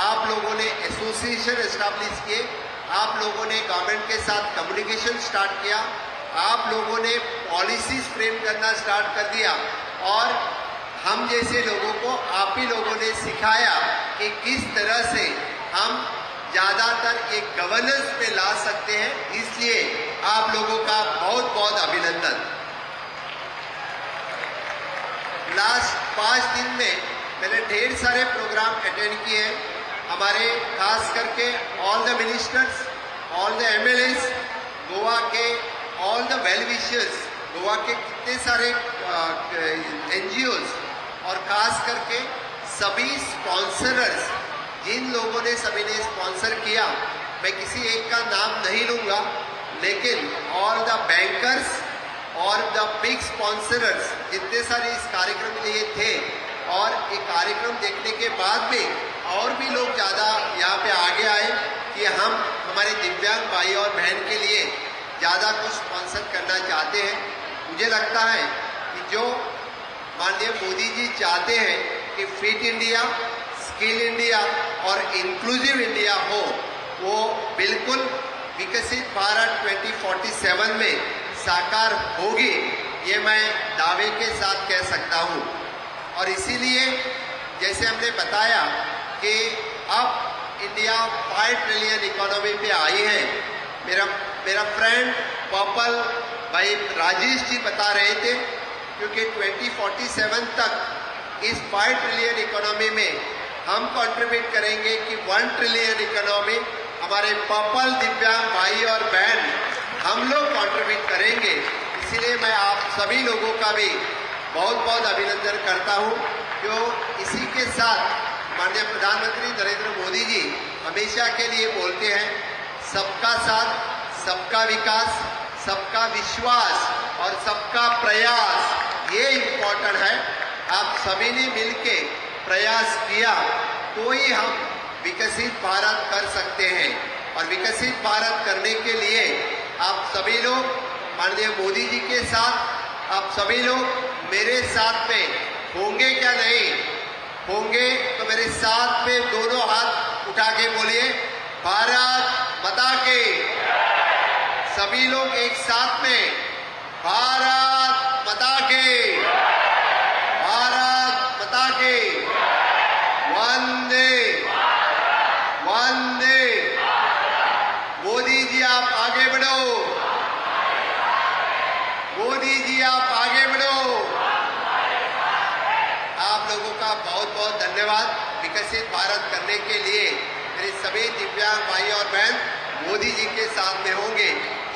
[SPEAKER 8] आप लोगों ने एसोसिएशन एस्टैब्लिश किए, आप लोगों ने गवर्नमेंट के साथ कम्युनिकेशन स्टार्ट किया, आप लोगों ने पॉलिसीज फ्रेम करना स्टार्ट कर दिया और हम जैसे लोगों को आप ही लोगों ने सिखाया कि किस तरह से हम ज़्यादातर एक गवर्नेंस पे ला सकते हैं। इसलिए आप लोगों का बहुत बहुत अभिनंदन। लास्ट 5 दिन में मैंने ढेर सारे प्रोग्राम अटेंड किए हैं। हमारे खास करके all the ministers, all the MLAs, Goa के all the well wishers, Goa के कितने सारे एनजीओज और खास करके सभी स्पॉन्सरर्स, जिन लोगों ने सभी ने स्पॉन्सर किया, मैं किसी एक का नाम नहीं लूँगा, लेकिन ऑल द बैंकर्स और द बिग स्पॉन्सरर्स जितने सारे इस कार्यक्रम के लिए थे और ये कार्यक्रम देखने के बाद में और भी लोग ज़्यादा यहाँ पे आगे आए कि हम हमारे दिव्यांग भाई और बहन के लिए ज़्यादा कुछ स्पॉन्सर करना चाहते हैं। मुझे लगता है कि जो माननीय मोदी जी चाहते हैं कि फिट इंडिया, स्किल इंडिया और इंक्लूसिव इंडिया हो, वो बिल्कुल विकसित भारत 2047 में साकार होगी, ये मैं दावे के साथ कह सकता हूँ। और इसीलिए जैसे हमने बताया कि अब इंडिया 5 ट्रिलियन इकोनॉमी पे आई है। मेरा फ्रेंड पर्पल भाई राजेश जी बता रहे थे, क्योंकि 2047 तक इस 5 ट्रिलियन इकोनॉमी में हम कंट्रीब्यूट करेंगे कि 1 ट्रिलियन इकोनॉमी हमारे पर्पल दिव्यांग भाई और बहन हम लोग कंट्रीब्यूट करेंगे। इसीलिए मैं आप सभी लोगों का भी बहुत बहुत अभिनंदन करता हूँ। जो इसी के साथ माननीय प्रधानमंत्री नरेंद्र मोदी जी हमेशा के लिए बोलते हैं, सबका साथ, सबका विकास, सबका विश्वास और सबका प्रयास, ये इम्पोर्टेंट है। आप सभी ने मिलके प्रयास किया तो ही हम विकसित भारत कर सकते हैं। और विकसित भारत करने के लिए आप सभी लोग माननीय मोदी जी के साथ आप सभी लोग मेरे साथ में होंगे क्या? नहीं होंगे तो मेरे साथ में दोनों हाथ उठा के बोलिए, भारत माता की। सभी लोग एक साथ में, भारत माता की, भारत माता की, वंदे वंदे। मोदी जी आप आगे बढ़ो, मोदी जी आप आगे बढ़ो। आप लोगों का बहुत बहुत धन्यवाद। विकसित भारत करने के लिए मेरे सभी दिव्यांग भाई और बहन मोदी जी के साथ में होंगे।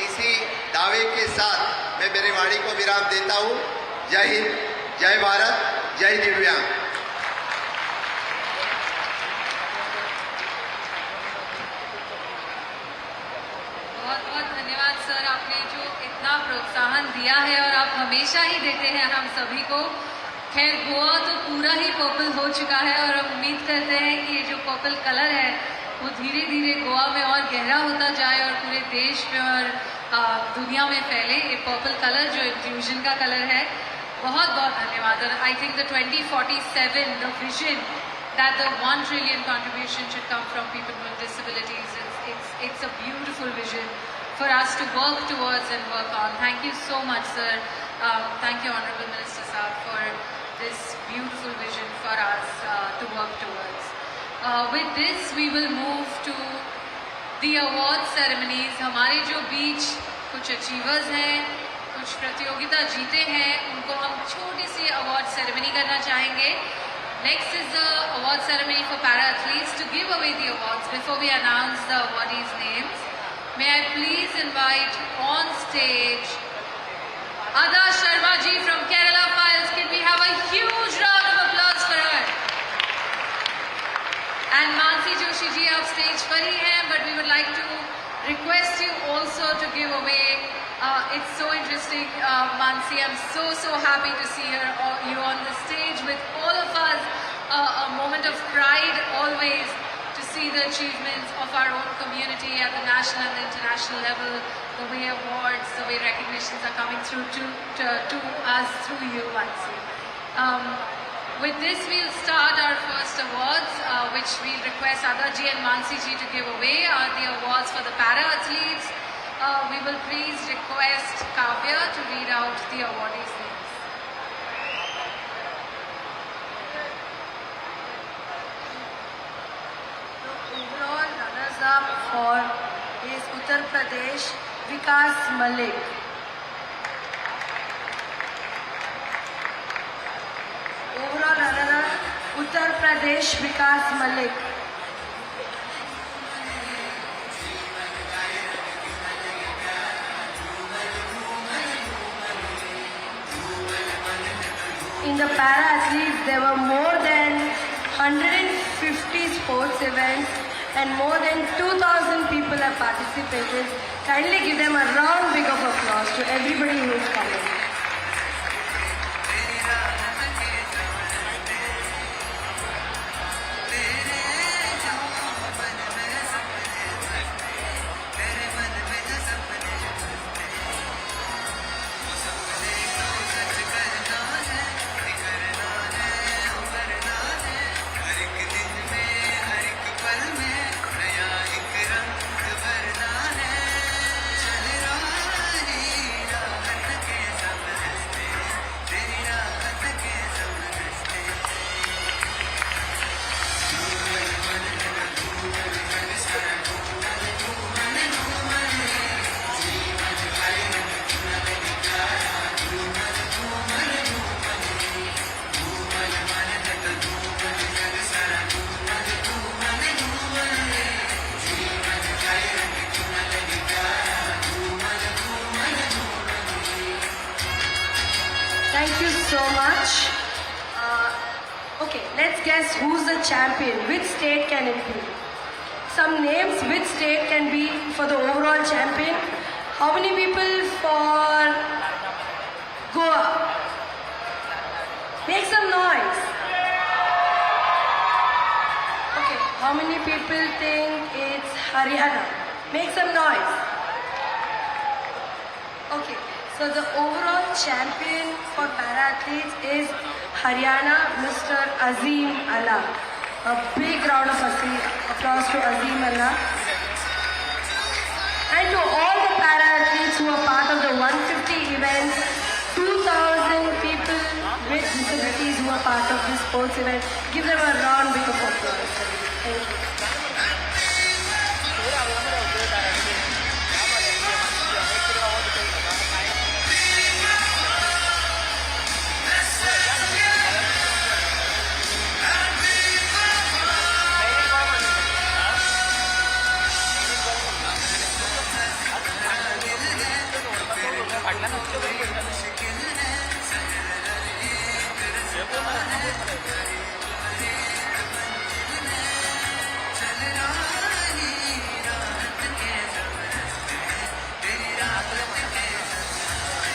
[SPEAKER 8] इसी दावे के साथ मैं मेरी वाणी को विराम देता हूं। जय हिंद, जय भारत, जय दिव्यांग।
[SPEAKER 1] बहुत बहुत धन्यवाद सर, आपने जो इतना प्रोत्साहन दिया है और आप हमेशा ही देते हैं हम सभी को। खैर गोवा तो पूरा ही पर्पल हो चुका है और हम उम्मीद करते हैं कि ये जो पर्पल कलर है वो धीरे धीरे गोवा में और गहरा होता जाए और पूरे देश में और दुनिया में फैले। ये पर्पल कलर जो इंक्लूजन का कलर है, बहुत बहुत धन्यवाद। और I think the 2047 the vision that the 1 trillion contribution should come from people with disabilities. It's a beautiful vision for us to work towards and work on. Thank you so much, sir. Thank you, Honorable Minister Saab, for this beautiful vision for us to work towards. With this, we will move to the award ceremonies. हमारे जो बीच कुछ achievers हैं, कुछ प्रतियोगिता जीते हैं, उनको हम छोटी सी award ceremony करना चाहेंगे. Next is the award ceremony for para-athletes. To give away the awards, before we announce the awardees' names, may I please invite on stage Ada Sharma ji from Kerala Files. Can we have a huge round of applause for her? And Mansi Joshi ji up stage पर ही हैं, but we would like to request you also to give away. It's so interesting, Mansi. I'm so happy to see you on the stage with all of us. A moment of pride always to see the achievements of our own community at the national and the international level. The way awards, the way recognitions are coming through to us through you, Mansi. With this, we'll start our first awards, which we'll request Ada ji and Mansi ji to give away. Are the awards for the para-athletes. We will please request Kavya to read out the awardees' names.
[SPEAKER 3] The overall runners-up for is Uttar Pradesh, Vikas Malik. Overall runner-up, Uttar Pradesh, Vikas Malik. In the para-athletes, there were more than 150 sports events and more than 2,000 people have participated. Kindly give them a round big of applause to everybody who is coming. Thank you so much. Okay, let's guess who's the champion. Which state can it be? Some names, which state can be for the overall champion? How many people for Goa? Make some noise. Okay, how many people think it's Haryana? Make some noise. Okay. So the overall champion for para-athletes is Haryana, Mr. Azim Allah. A big round of applause to Azim Allah. And to all the para-athletes who are part of the 150 events, 2,000 people with disabilities who are part of this sports event. Give them a round big of applause. Thank you.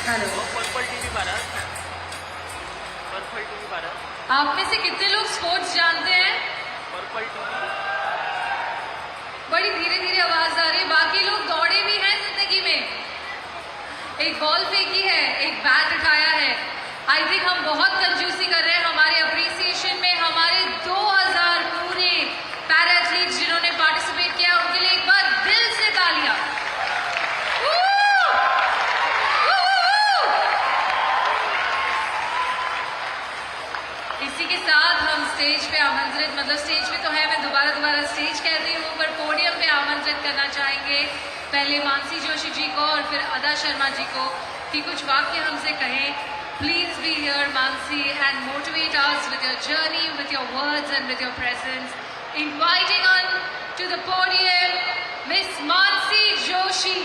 [SPEAKER 3] Hello
[SPEAKER 1] आप में से कितने लोग sports जानते हैं? बड़ी धीरे धीरे आवाज आ रही है। बाकी लोग दौड़े भी हैं जिंदगी में, एक बॉल फेंकी है, एक बैट उठाया है। आई थिंक हम बहुत कंजूसी कर रहे हैं हमारे अप्रिसिएशन में। हमारे 2000 पूरे पैरा एथलीट्स जिन्होंने पार्टिसिपेट किया, उनके लिए एक बार दिल से तालियां। इसी के साथ हम स्टेज पे आमंत्रित, मतलब स्टेज पे तो है, मैं दोबारा स्टेज कहती हूँ, पर पोडियम पे आमंत्रित करना चाहेंगे पहले मानसी जोशी जी को और फिर अदा शर्मा जी को कि कुछ वाक्य हमसे कहें। Please be here Mansi and motivate us with your journey, with your words and with your presence. Inviting on to the podium miss Mansi Joshi.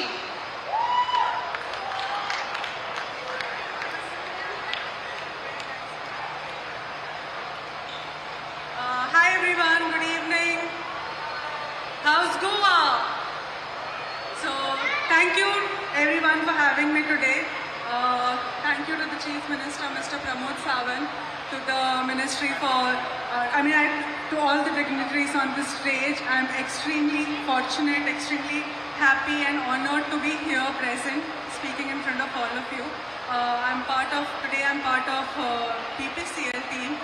[SPEAKER 9] Hi everyone, good evening. How's Goa? So, thank you everyone for having me today. Thank you to the Chief Minister, Mr. Pramod Sawant, to the Ministry for, to all the dignitaries on this stage. I'm extremely fortunate, extremely happy and honored to be here present, speaking in front of all of you. Today I'm part of PPCL team.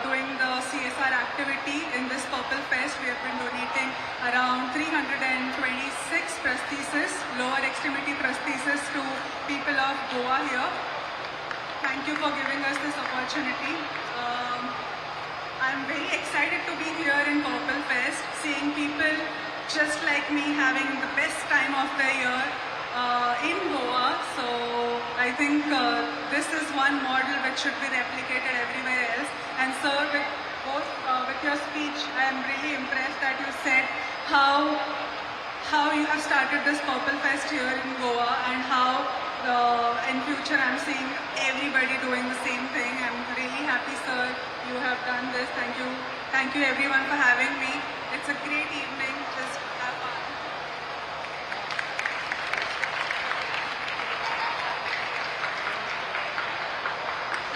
[SPEAKER 9] Doing the CSR activity in this Purple Fest. We have been donating around 326 prostheses, lower extremity prostheses to people of Goa here. Thank you for giving us this opportunity. I'm very excited to be here in Purple Fest, seeing people just like me having the best time of the year in Goa. So I think this is one model which should be replicated everywhere else. And sir, with your speech, I am really impressed that you said how you have started this Purple Fest here in Goa and how in future I'm seeing everybody doing the same thing. I'm really happy, sir, you have done this. Thank you everyone for having me. It's a great evening. Just have fun.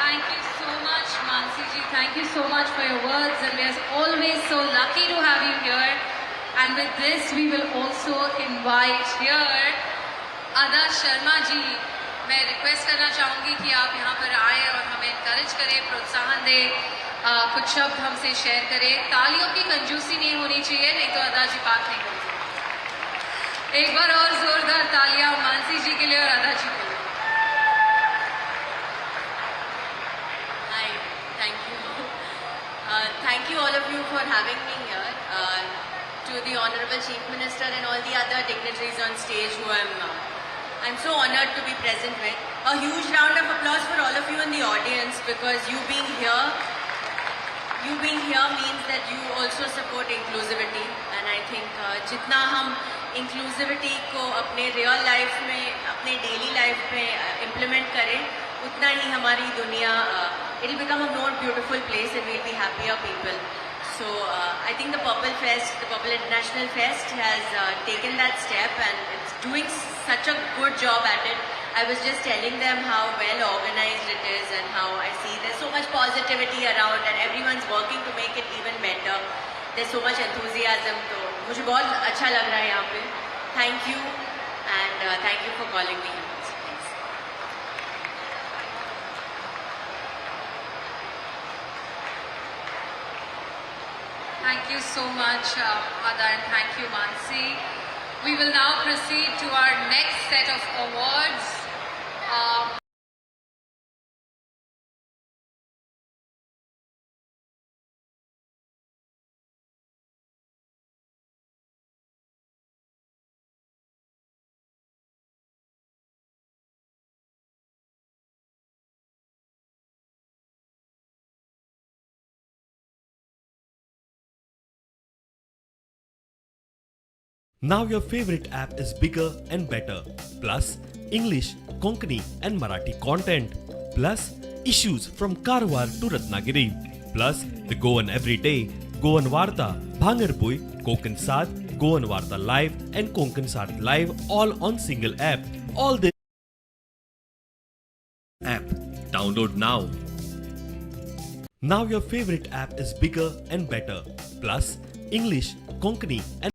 [SPEAKER 1] Thank you so much, Mansi ji. Thank you so much for your words, and we are always so lucky to have you here. And with this, we will also invite here Ada Sharma ji. मैं request करना चाहूँगी कि आप यहाँ पर आए और हमें इनकरेज करें, प्रोत्साहन दें, कुछ शब्द हमसे शेयर करें। तालियों की कंजूसी नहीं होनी चाहिए, नहीं तो अदा जी बात नहीं होती। एक बार और जोरदार तालियां मानसी जी के लिए और अदा जी के लिए।
[SPEAKER 10] Hi, thank you. Thank you all of you for having me here. To the Honorable Chief Minister and all the other dignitaries on stage who I'm so honored to be present with. A huge round of applause for all of you in the audience, because you being here means that you also support inclusivity. And I think जितना हम inclusivity को अपने real life में, अपने daily life में implement करें, उतना ही हमारी दुनिया it'll become a more beautiful place and we'll be happier people. So I think the Purple International Fest has taken that step and it's doing such a good job at it. I was just telling them how well organized it is and how I see there's so much positivity around and everyone's working to make it even better. There's so much enthusiasm. So मुझे बहुत अच्छा लग रहा है यहाँ पे. Thank you and thank you for calling me. Thanks.
[SPEAKER 1] Thank you so much, Ada, and thank you, Mansi. We will now proceed to our next set of awards.
[SPEAKER 11] Now your favorite app is bigger and better. Plus, English, Konkani and Marathi content. Plus, issues from Karwar to Ratnagiri. Plus, the Goan Everyday, Goan Varta, Bhangarpui, Konkan Saath, Goan Varta Live and Konkan Saath Live all on single app. All this app. Download now. Now your favorite app is bigger and better. Plus, English, Konkani and